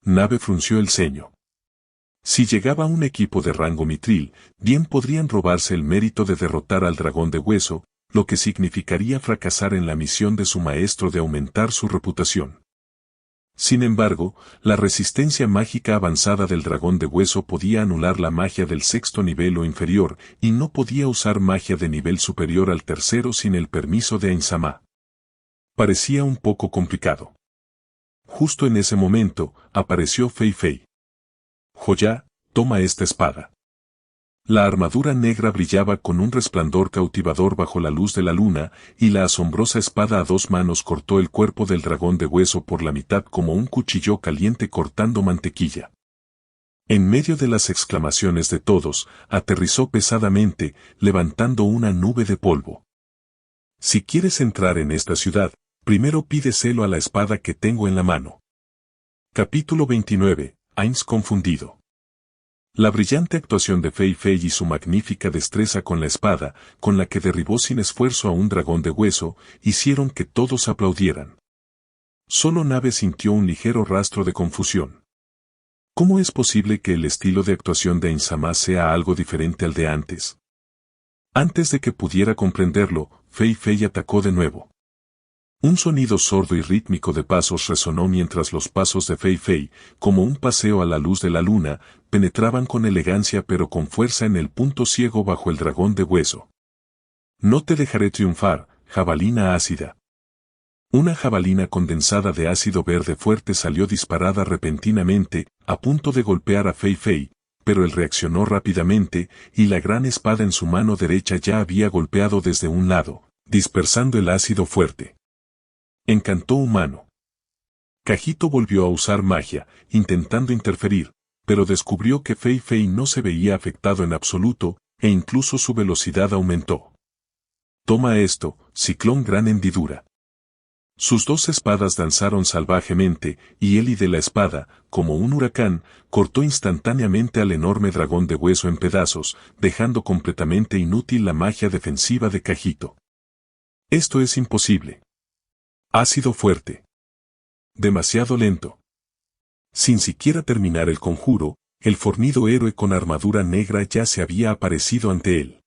Speaker 2: Nave frunció el ceño. Si llegaba un equipo de rango Mithril, bien podrían robarse el mérito de derrotar al dragón de hueso, lo que significaría fracasar en la misión de su maestro de aumentar su reputación. Sin embargo, la resistencia mágica avanzada del dragón de hueso podía anular la magia del sexto nivel o inferior, y no podía usar magia de nivel superior al tercero sin el permiso de Ainsamá. Parecía un poco complicado. Justo en ese momento, apareció Fei Fei. Joya, toma esta espada. La armadura negra brillaba con un resplandor cautivador bajo la luz de la luna, y la asombrosa espada a dos manos cortó el cuerpo del dragón de hueso por la mitad como un cuchillo caliente cortando mantequilla. En medio de las exclamaciones de todos, aterrizó pesadamente, levantando una nube de polvo. Si quieres entrar en esta ciudad, primero pídeselo a la espada que tengo en la mano. Capítulo 29. Ainz confundido. La brillante actuación de Fei Fei y su magnífica destreza con la espada, con la que derribó sin esfuerzo a un dragón de hueso, hicieron que todos aplaudieran. Solo Nave sintió un ligero rastro de confusión. ¿Cómo es posible que el estilo de actuación de Ain-sama sea algo diferente al de antes? Antes de que pudiera comprenderlo, Fei Fei atacó de nuevo. Un sonido sordo y rítmico de pasos resonó mientras los pasos de Fei Fei, como un paseo a la luz de la luna, penetraban con elegancia pero con fuerza en el punto ciego bajo el dragón de hueso. No te dejaré triunfar, jabalina ácida. Una jabalina condensada de ácido verde fuerte salió disparada repentinamente, a punto de golpear a Fei Fei, pero él reaccionó rápidamente, y la gran espada en su mano derecha ya había golpeado desde un lado, dispersando el ácido fuerte. Encantó humano. Cajito volvió a usar magia, intentando interferir, pero descubrió que Fei Fei no se veía afectado en absoluto, e incluso su velocidad aumentó. Toma esto, ciclón gran hendidura. Sus dos espadas danzaron salvajemente, y Eli de la espada, como un huracán, cortó instantáneamente al enorme dragón de hueso en pedazos, dejando completamente inútil la magia defensiva de Cajito. Esto es imposible. Ácido fuerte. Demasiado lento. Sin siquiera terminar el conjuro, el fornido héroe con armadura negra ya se había aparecido ante él.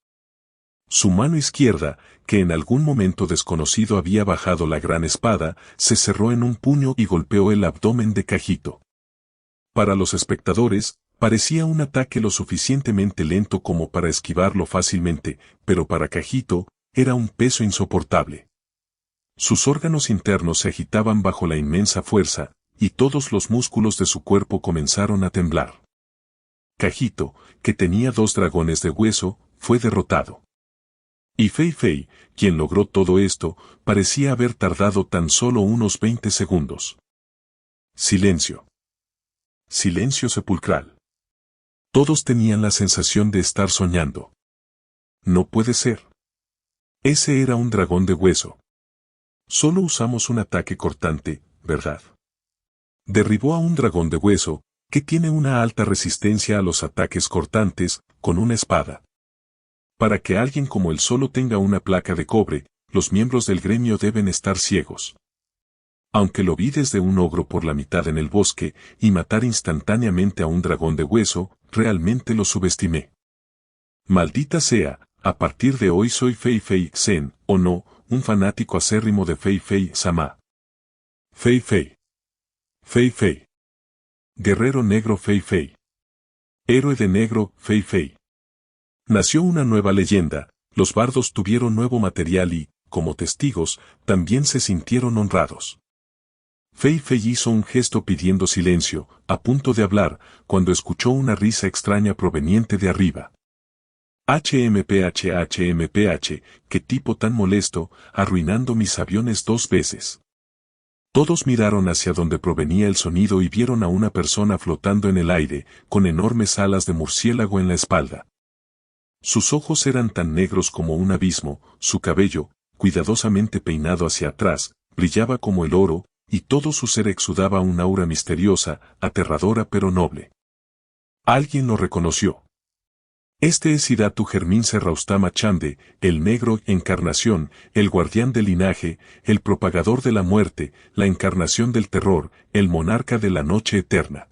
Speaker 2: Su mano izquierda, que en algún momento desconocido había bajado la gran espada, se cerró en un puño y golpeó el abdomen de Cajito. Para los espectadores, parecía un ataque lo suficientemente lento como para esquivarlo fácilmente, pero para Cajito, era un peso insoportable. Sus órganos internos se agitaban bajo la inmensa fuerza, y todos los músculos de su cuerpo comenzaron a temblar. Cajito, que tenía 2 dragones de hueso, fue derrotado. Y Fei Fei, quien logró todo esto, parecía haber tardado tan solo unos 20 segundos. Silencio. Silencio sepulcral. Todos tenían la sensación de estar soñando. No puede ser. Ese era un dragón de hueso. Solo usamos un ataque cortante, ¿verdad? Derribó a un dragón de hueso, que tiene una alta resistencia a los ataques cortantes, con una espada. Para que alguien como él solo tenga una placa de cobre, los miembros del gremio deben estar ciegos. Aunque lo vi desde un ogro por la mitad en el bosque, y matar instantáneamente a un dragón de hueso, realmente lo subestimé. Maldita sea, a partir de hoy soy Fei Fei Zen, o no, un fanático acérrimo de Fei Fei Sama. Fei Fei. Fei Fei. Guerrero negro Fei Fei. Héroe de negro Fei Fei. Nació una nueva leyenda, los bardos tuvieron nuevo material y, como testigos, también se sintieron honrados. Fei Fei hizo un gesto pidiendo silencio, a punto de hablar, cuando escuchó una risa extraña proveniente de arriba. HMPH, qué tipo tan molesto, arruinando mis aviones 2 veces. Todos miraron hacia donde provenía el sonido y vieron a una persona flotando en el aire, con enormes alas de murciélago en la espalda. Sus ojos eran tan negros como un abismo, su cabello, cuidadosamente peinado hacia atrás, brillaba como el oro, y todo su ser exudaba un aura misteriosa, aterradora pero noble. Alguien lo reconoció. Este es Hidatu Germín Serraustama Chande, el negro encarnación, el guardián del linaje, el propagador de la muerte, la encarnación del terror, el monarca de la noche eterna.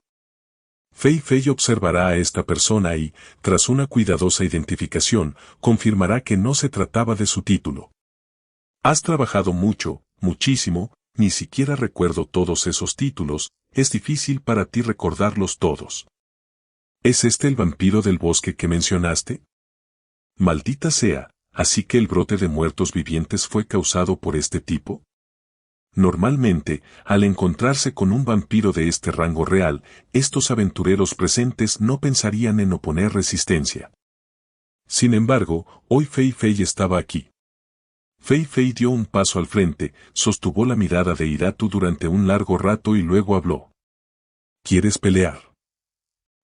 Speaker 2: Fei Fei observará a esta persona y, tras una cuidadosa identificación, confirmará que no se trataba de su título. Has trabajado mucho, muchísimo, ni siquiera recuerdo todos esos títulos, es difícil para ti recordarlos todos. ¿Es este el vampiro del bosque que mencionaste? Maldita sea, ¿así que el brote de muertos vivientes fue causado por este tipo? Normalmente, al encontrarse con un vampiro de este rango real, estos aventureros presentes no pensarían en oponer resistencia. Sin embargo, hoy Fei Fei estaba aquí. Fei Fei dio un paso al frente, sostuvo la mirada de Hidatu durante un largo rato y luego habló. ¿Quieres pelear?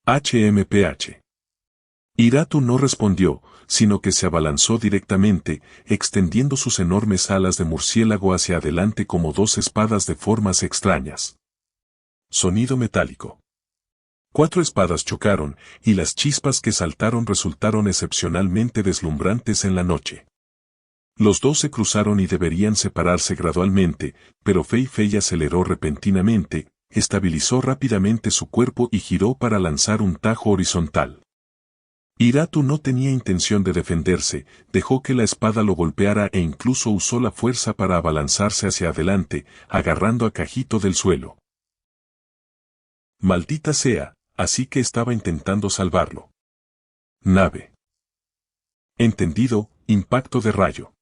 Speaker 2: HMPH. Hidatu no respondió, sino que se abalanzó directamente, extendiendo sus enormes alas de murciélago hacia adelante como 2 espadas de formas extrañas. Sonido metálico. 4 espadas chocaron, y las chispas que saltaron resultaron excepcionalmente deslumbrantes en la noche. Los dos se cruzaron y deberían separarse gradualmente, pero Fei Fei aceleró repentinamente, estabilizó rápidamente su cuerpo y giró para lanzar un tajo horizontal. Hiratu no tenía intención de defenderse, dejó que la espada lo golpeara e incluso usó la fuerza para abalanzarse hacia adelante, agarrando a Cajito del suelo. Maldita sea, así que estaba intentando salvarlo. Nave. Entendido, impacto de rayo.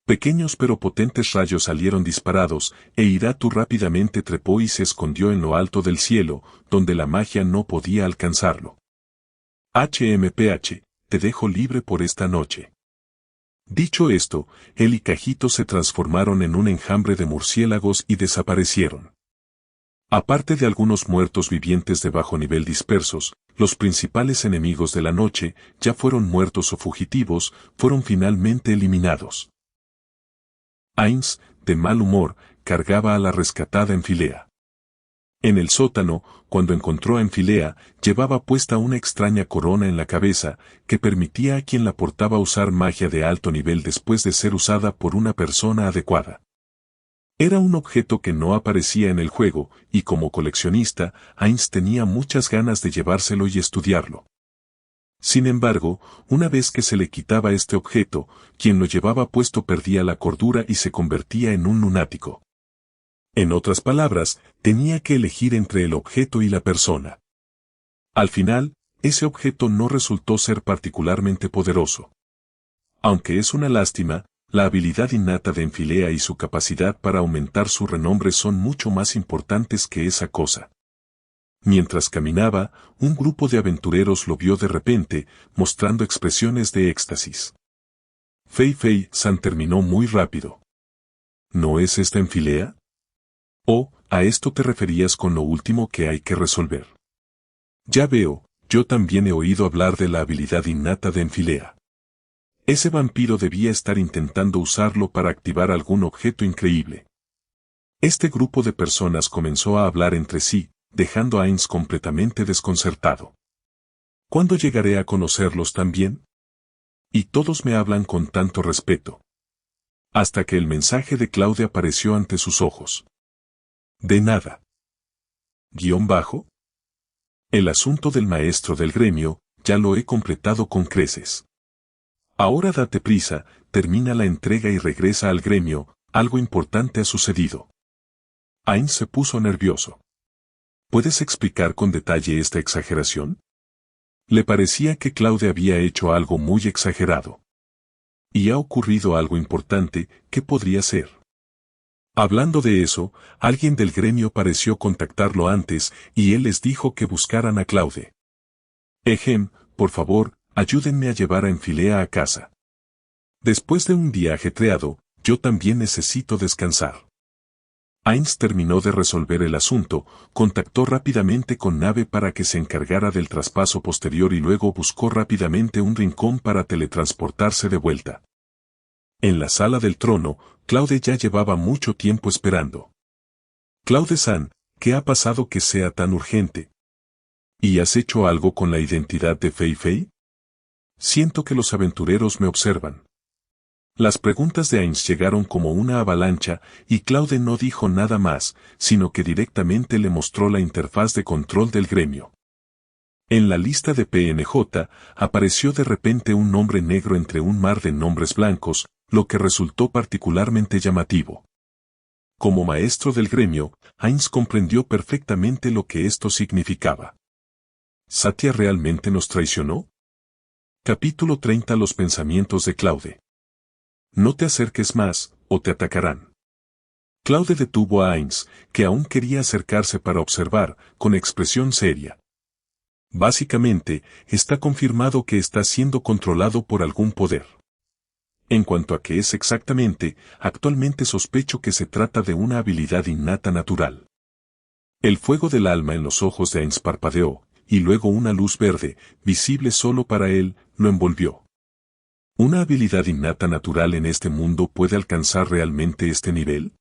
Speaker 2: Pequeños pero potentes rayos salieron disparados, e Hiratu rápidamente trepó y se escondió en lo alto del cielo, donde la magia no podía alcanzarlo. HMPH, te dejo libre por esta noche. Dicho esto, él y Cajito se transformaron en un enjambre de murciélagos y desaparecieron. Aparte de algunos muertos vivientes de bajo nivel dispersos, los principales enemigos de la noche, ya fueron muertos o fugitivos, fueron finalmente eliminados. Ainz, de mal humor, cargaba a la rescatada Enfilea. En el sótano, cuando encontró a Enfilea, llevaba puesta una extraña corona en la cabeza, que permitía a quien la portaba usar magia de alto nivel después de ser usada por una persona adecuada. Era un objeto que no aparecía en el juego, y como coleccionista, Ainz tenía muchas ganas de llevárselo y estudiarlo. Sin embargo, una vez que se le quitaba este objeto, quien lo llevaba puesto perdía la cordura y se convertía en un lunático. En otras palabras, tenía que elegir entre el objeto y la persona. Al final, ese objeto no resultó ser particularmente poderoso. Aunque es una lástima, la habilidad innata de Enfilea y su capacidad para aumentar su renombre son mucho más importantes que esa cosa. Mientras caminaba, un grupo de aventureros lo vio de repente, mostrando expresiones de éxtasis. Fei Fei San terminó muy rápido. ¿No es esta Enfilea? ¿O, a esto te referías con lo último que hay que resolver? Ya veo, yo también he oído hablar de la habilidad innata de Enfilea. Ese vampiro debía estar intentando usarlo para activar algún objeto increíble. Este grupo de personas comenzó a hablar entre sí, dejando a Ainz completamente desconcertado. ¿Cuándo llegaré a conocerlos también? Y todos me hablan con tanto respeto. Hasta que el mensaje de Claudia apareció ante sus ojos. De nada. _ El asunto del maestro del gremio, ya lo he completado con creces. Ahora date prisa, termina la entrega y regresa al gremio, algo importante ha sucedido. Ainz se puso nervioso. ¿Puedes explicar con detalle esta exageración? Le parecía que Claudia había hecho algo muy exagerado. Y ha ocurrido algo importante, ¿qué podría ser? Hablando de eso, alguien del gremio pareció contactarlo antes, y él les dijo que buscaran a Claude. Por favor, ayúdenme a llevar a Enfilea a casa. Después de un día ajetreado, yo también necesito descansar. Ainz terminó de resolver el asunto, contactó rápidamente con Nave para que se encargara del traspaso posterior y luego buscó rápidamente un rincón para teletransportarse de vuelta. En la sala del trono, Claude ya llevaba mucho tiempo esperando. Claude-san, ¿qué ha pasado que sea tan urgente? ¿Y has hecho algo con la identidad de Fei Fei? Siento que los aventureros me observan. Las preguntas de Ainz llegaron como una avalancha, y Claude no dijo nada más, sino que directamente le mostró la interfaz de control del gremio. En la lista de PNJ, apareció de repente un nombre negro entre un mar de nombres blancos, lo que resultó particularmente llamativo. Como maestro del gremio, Ainz comprendió perfectamente lo que esto significaba. ¿Satya realmente nos traicionó? Capítulo 30 Los pensamientos de Claude. No te acerques más, o te atacarán. Claude detuvo a Ainz, que aún quería acercarse para observar, con expresión seria. Básicamente, está confirmado que está siendo controlado por algún poder. En cuanto a qué es exactamente, actualmente sospecho que se trata de una habilidad innata natural. El fuego del alma en los ojos de Ainz parpadeó, y luego una luz verde, visible solo para él, lo envolvió. ¿Una habilidad innata natural en este mundo puede alcanzar realmente este nivel?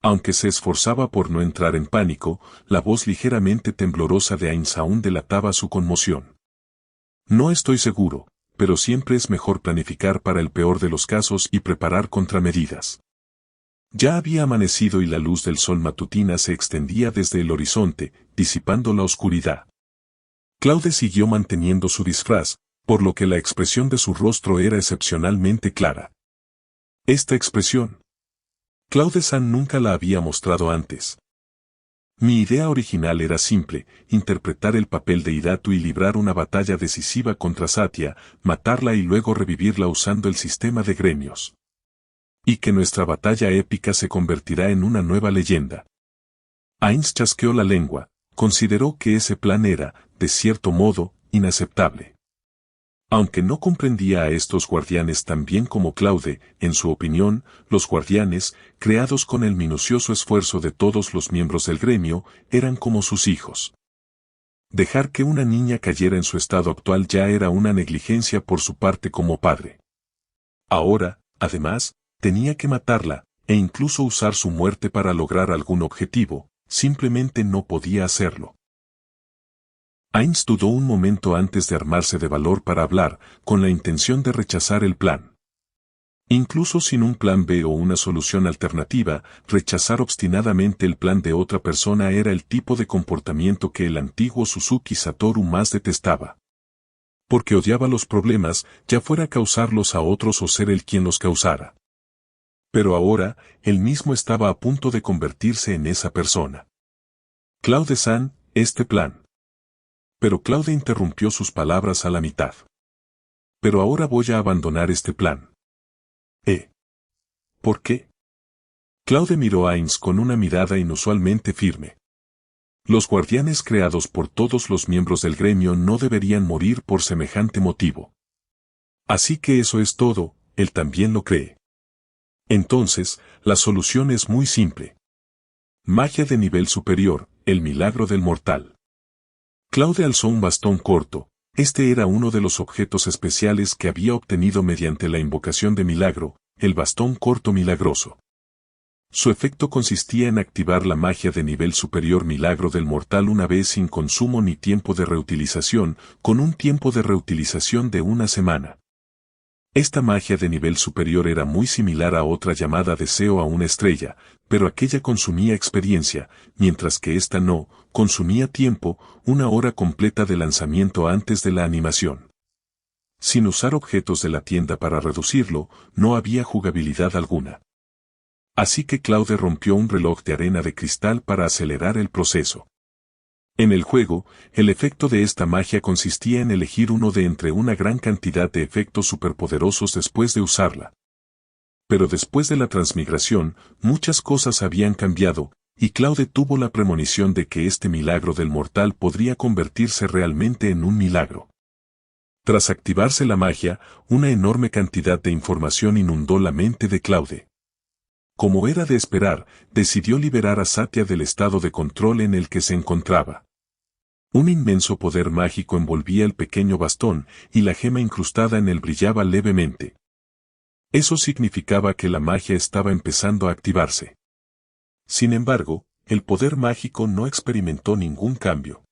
Speaker 2: Aunque se esforzaba por no entrar en pánico, la voz ligeramente temblorosa de Ainz aún delataba su conmoción. No estoy seguro, pero siempre es mejor planificar para el peor de los casos y preparar contramedidas. Ya había amanecido y la luz del sol matutina se extendía desde el horizonte, disipando la oscuridad. Claude siguió manteniendo su disfraz, por lo que la expresión de su rostro era excepcionalmente clara. Esta expresión, Claude San nunca la había mostrado antes. Mi idea original era simple, interpretar el papel de Hidatu y librar una batalla decisiva contra Satya, matarla y luego revivirla usando el sistema de gremios. Y que nuestra batalla épica se convertirá en una nueva leyenda. Ainz chasqueó la lengua, consideró que ese plan era, de cierto modo, inaceptable. Aunque no comprendía a estos guardianes tan bien como Claude, en su opinión, los guardianes, creados con el minucioso esfuerzo de todos los miembros del gremio, eran como sus hijos. Dejar que una niña cayera en su estado actual ya era una negligencia por su parte como padre. Ahora, además, tenía que matarla, e incluso usar su muerte para lograr algún objetivo, simplemente no podía hacerlo. Ainz dudó un momento antes de armarse de valor para hablar, con la intención de rechazar el plan. Incluso sin un plan B o una solución alternativa, rechazar obstinadamente el plan de otra persona era el tipo de comportamiento que el antiguo Suzuki Satoru más detestaba. Porque odiaba los problemas, ya fuera causarlos a otros o ser él quien los causara. Pero ahora, él mismo estaba a punto de convertirse en esa persona. Claude-san, este plan. Pero Claude interrumpió sus palabras a la mitad. Pero ahora voy a abandonar este plan. ¿Por qué? Claude miró a Ainz con una mirada inusualmente firme. Los guardianes creados por todos los miembros del gremio no deberían morir por semejante motivo. Así que eso es todo, él también lo cree. Entonces, la solución es muy simple. Magia de nivel superior, el milagro del mortal. Claude alzó un bastón corto, este era uno de los objetos especiales que había obtenido mediante la invocación de milagro, el bastón corto milagroso. Su efecto consistía en activar la magia de nivel superior milagro del mortal una vez sin consumo ni tiempo de reutilización, con un tiempo de reutilización de una semana. Esta magia de nivel superior era muy similar a otra llamada deseo a una estrella, pero aquella consumía experiencia, mientras que esta no, consumía tiempo, una hora completa de lanzamiento antes de la animación. Sin usar objetos de la tienda para reducirlo, no había jugabilidad alguna. Así que Claude rompió un reloj de arena de cristal para acelerar el proceso. En el juego, el efecto de esta magia consistía en elegir uno de entre una gran cantidad de efectos superpoderosos después de usarla. Pero después de la transmigración, muchas cosas habían cambiado, y Claude tuvo la premonición de que este milagro del mortal podría convertirse realmente en un milagro. Tras activarse la magia, una enorme cantidad de información inundó la mente de Claude. Como era de esperar, decidió liberar a Satya del estado de control en el que se encontraba. Un inmenso poder mágico envolvía el pequeño bastón, y la gema incrustada en él brillaba levemente. Eso significaba que la magia estaba empezando a activarse. Sin embargo, el poder mágico no experimentó ningún cambio.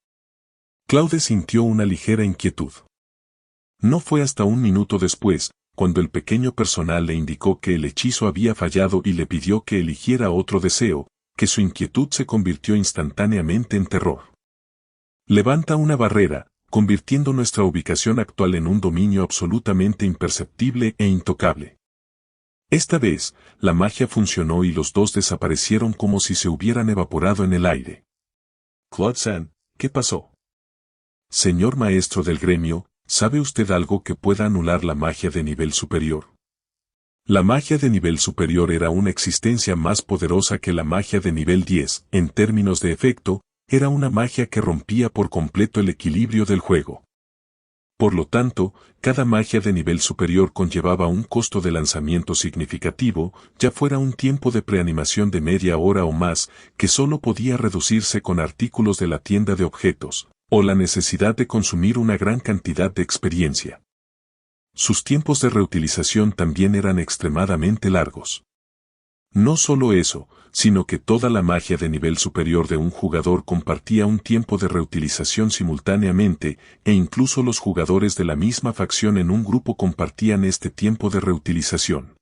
Speaker 2: Claude sintió una ligera inquietud. No fue hasta un minuto después, cuando el pequeño personal le indicó que el hechizo había fallado y le pidió que eligiera otro deseo, que su inquietud se convirtió instantáneamente en terror. Levanta una barrera, convirtiendo nuestra ubicación actual en un dominio absolutamente imperceptible e intocable. Esta vez, la magia funcionó y los dos desaparecieron como si se hubieran evaporado en el aire. Claude-san, ¿qué pasó? Señor maestro del gremio, ¿sabe usted algo que pueda anular la magia de nivel superior? La magia de nivel superior era una existencia más poderosa que la magia de nivel 10, en términos de efecto, era una magia que rompía por completo el equilibrio del juego. Por lo tanto, cada magia de nivel superior conllevaba un costo de lanzamiento significativo, ya fuera un tiempo de preanimación de media hora o más, que solo podía reducirse con artículos de la tienda de objetos, o la necesidad de consumir una gran cantidad de experiencia. Sus tiempos de reutilización también eran extremadamente largos. No solo eso, sino que toda la magia de nivel superior de un jugador compartía un tiempo de reutilización simultáneamente, e incluso los jugadores de la misma facción en un grupo compartían este tiempo de reutilización.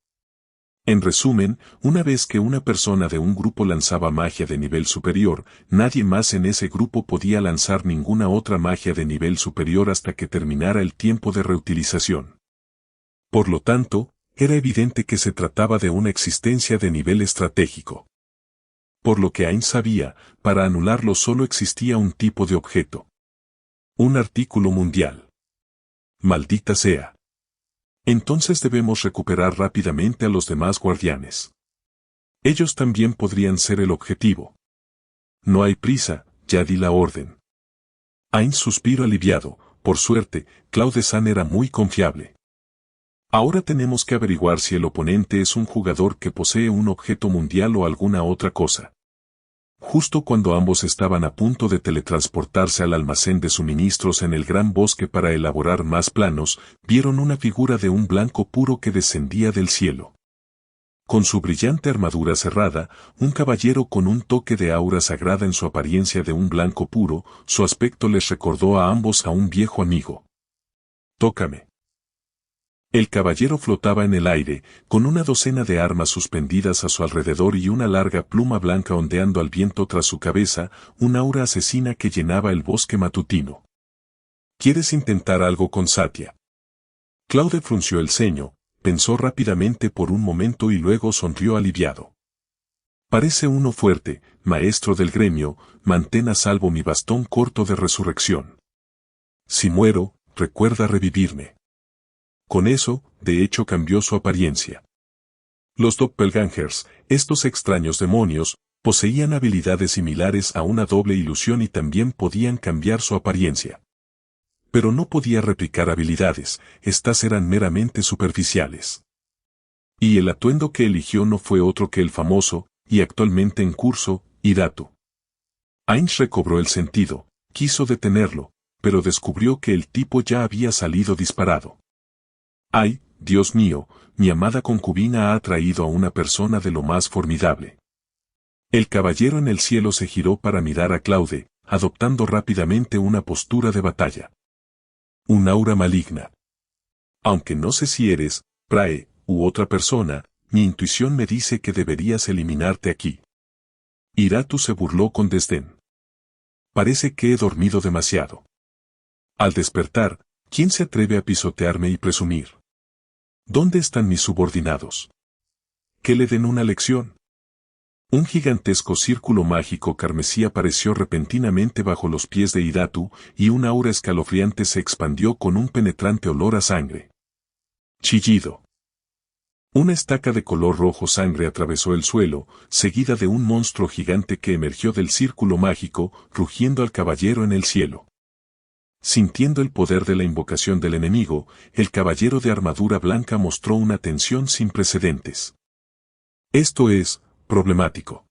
Speaker 2: En resumen, una vez que una persona de un grupo lanzaba magia de nivel superior, nadie más en ese grupo podía lanzar ninguna otra magia de nivel superior hasta que terminara el tiempo de reutilización. Por lo tanto, era evidente que se trataba de una existencia de nivel estratégico. Por lo que Ainz sabía, para anularlo solo existía un tipo de objeto. Un artículo mundial. Maldita sea. Entonces debemos recuperar rápidamente a los demás guardianes. Ellos también podrían ser el objetivo. No hay prisa, ya di la orden. Ainz suspiró aliviado, por suerte, Claude San era muy confiable. Ahora tenemos que averiguar si el oponente es un jugador que posee un objeto mundial o alguna otra cosa. Justo cuando ambos estaban a punto de teletransportarse al almacén de suministros en el gran bosque para elaborar más planos, vieron una figura de un blanco puro que descendía del cielo. Con su brillante armadura cerrada, un caballero con un toque de aura sagrada en su apariencia de un blanco puro, su aspecto les recordó a ambos a un viejo amigo. «Tócame». El caballero flotaba en el aire, con una docena de armas suspendidas a su alrededor y una larga pluma blanca ondeando al viento tras su cabeza, un aura asesina que llenaba el bosque matutino. ¿Quieres intentar algo con Satya? Claude frunció el ceño, pensó rápidamente por un momento y luego sonrió aliviado. Parece uno fuerte, maestro del gremio, mantén a salvo mi bastón corto de resurrección. Si muero, recuerda revivirme. Con eso, de hecho cambió su apariencia. Los doppelgangers, estos extraños demonios, poseían habilidades similares a una doble ilusión y también podían cambiar su apariencia. Pero no podía replicar habilidades, estas eran meramente superficiales. Y el atuendo que eligió no fue otro que el famoso, y actualmente en curso, Hiratu. Ainz recobró el sentido, quiso detenerlo, pero descubrió que el tipo ya había salido disparado. ¡Ay, Dios mío! Mi amada concubina ha atraído a una persona de lo más formidable. El caballero en el cielo se giró para mirar a Claude, adoptando rápidamente una postura de batalla. Un aura maligna. Aunque no sé si eres, Prae, u otra persona, mi intuición me dice que deberías eliminarte aquí. Hiratu se burló con desdén. Parece que he dormido demasiado. Al despertar, ¿quién se atreve a pisotearme y presumir? ¿Dónde están mis subordinados? ¿Que le den una lección? Un gigantesco círculo mágico carmesí apareció repentinamente bajo los pies de Hiratu, y una aura escalofriante se expandió con un penetrante olor a sangre. Chillido. Una estaca de color rojo sangre atravesó el suelo, seguida de un monstruo gigante que emergió del círculo mágico, rugiendo al caballero en el cielo. Sintiendo el poder de la invocación del enemigo, el caballero de armadura blanca mostró una tensión sin precedentes. Esto es problemático.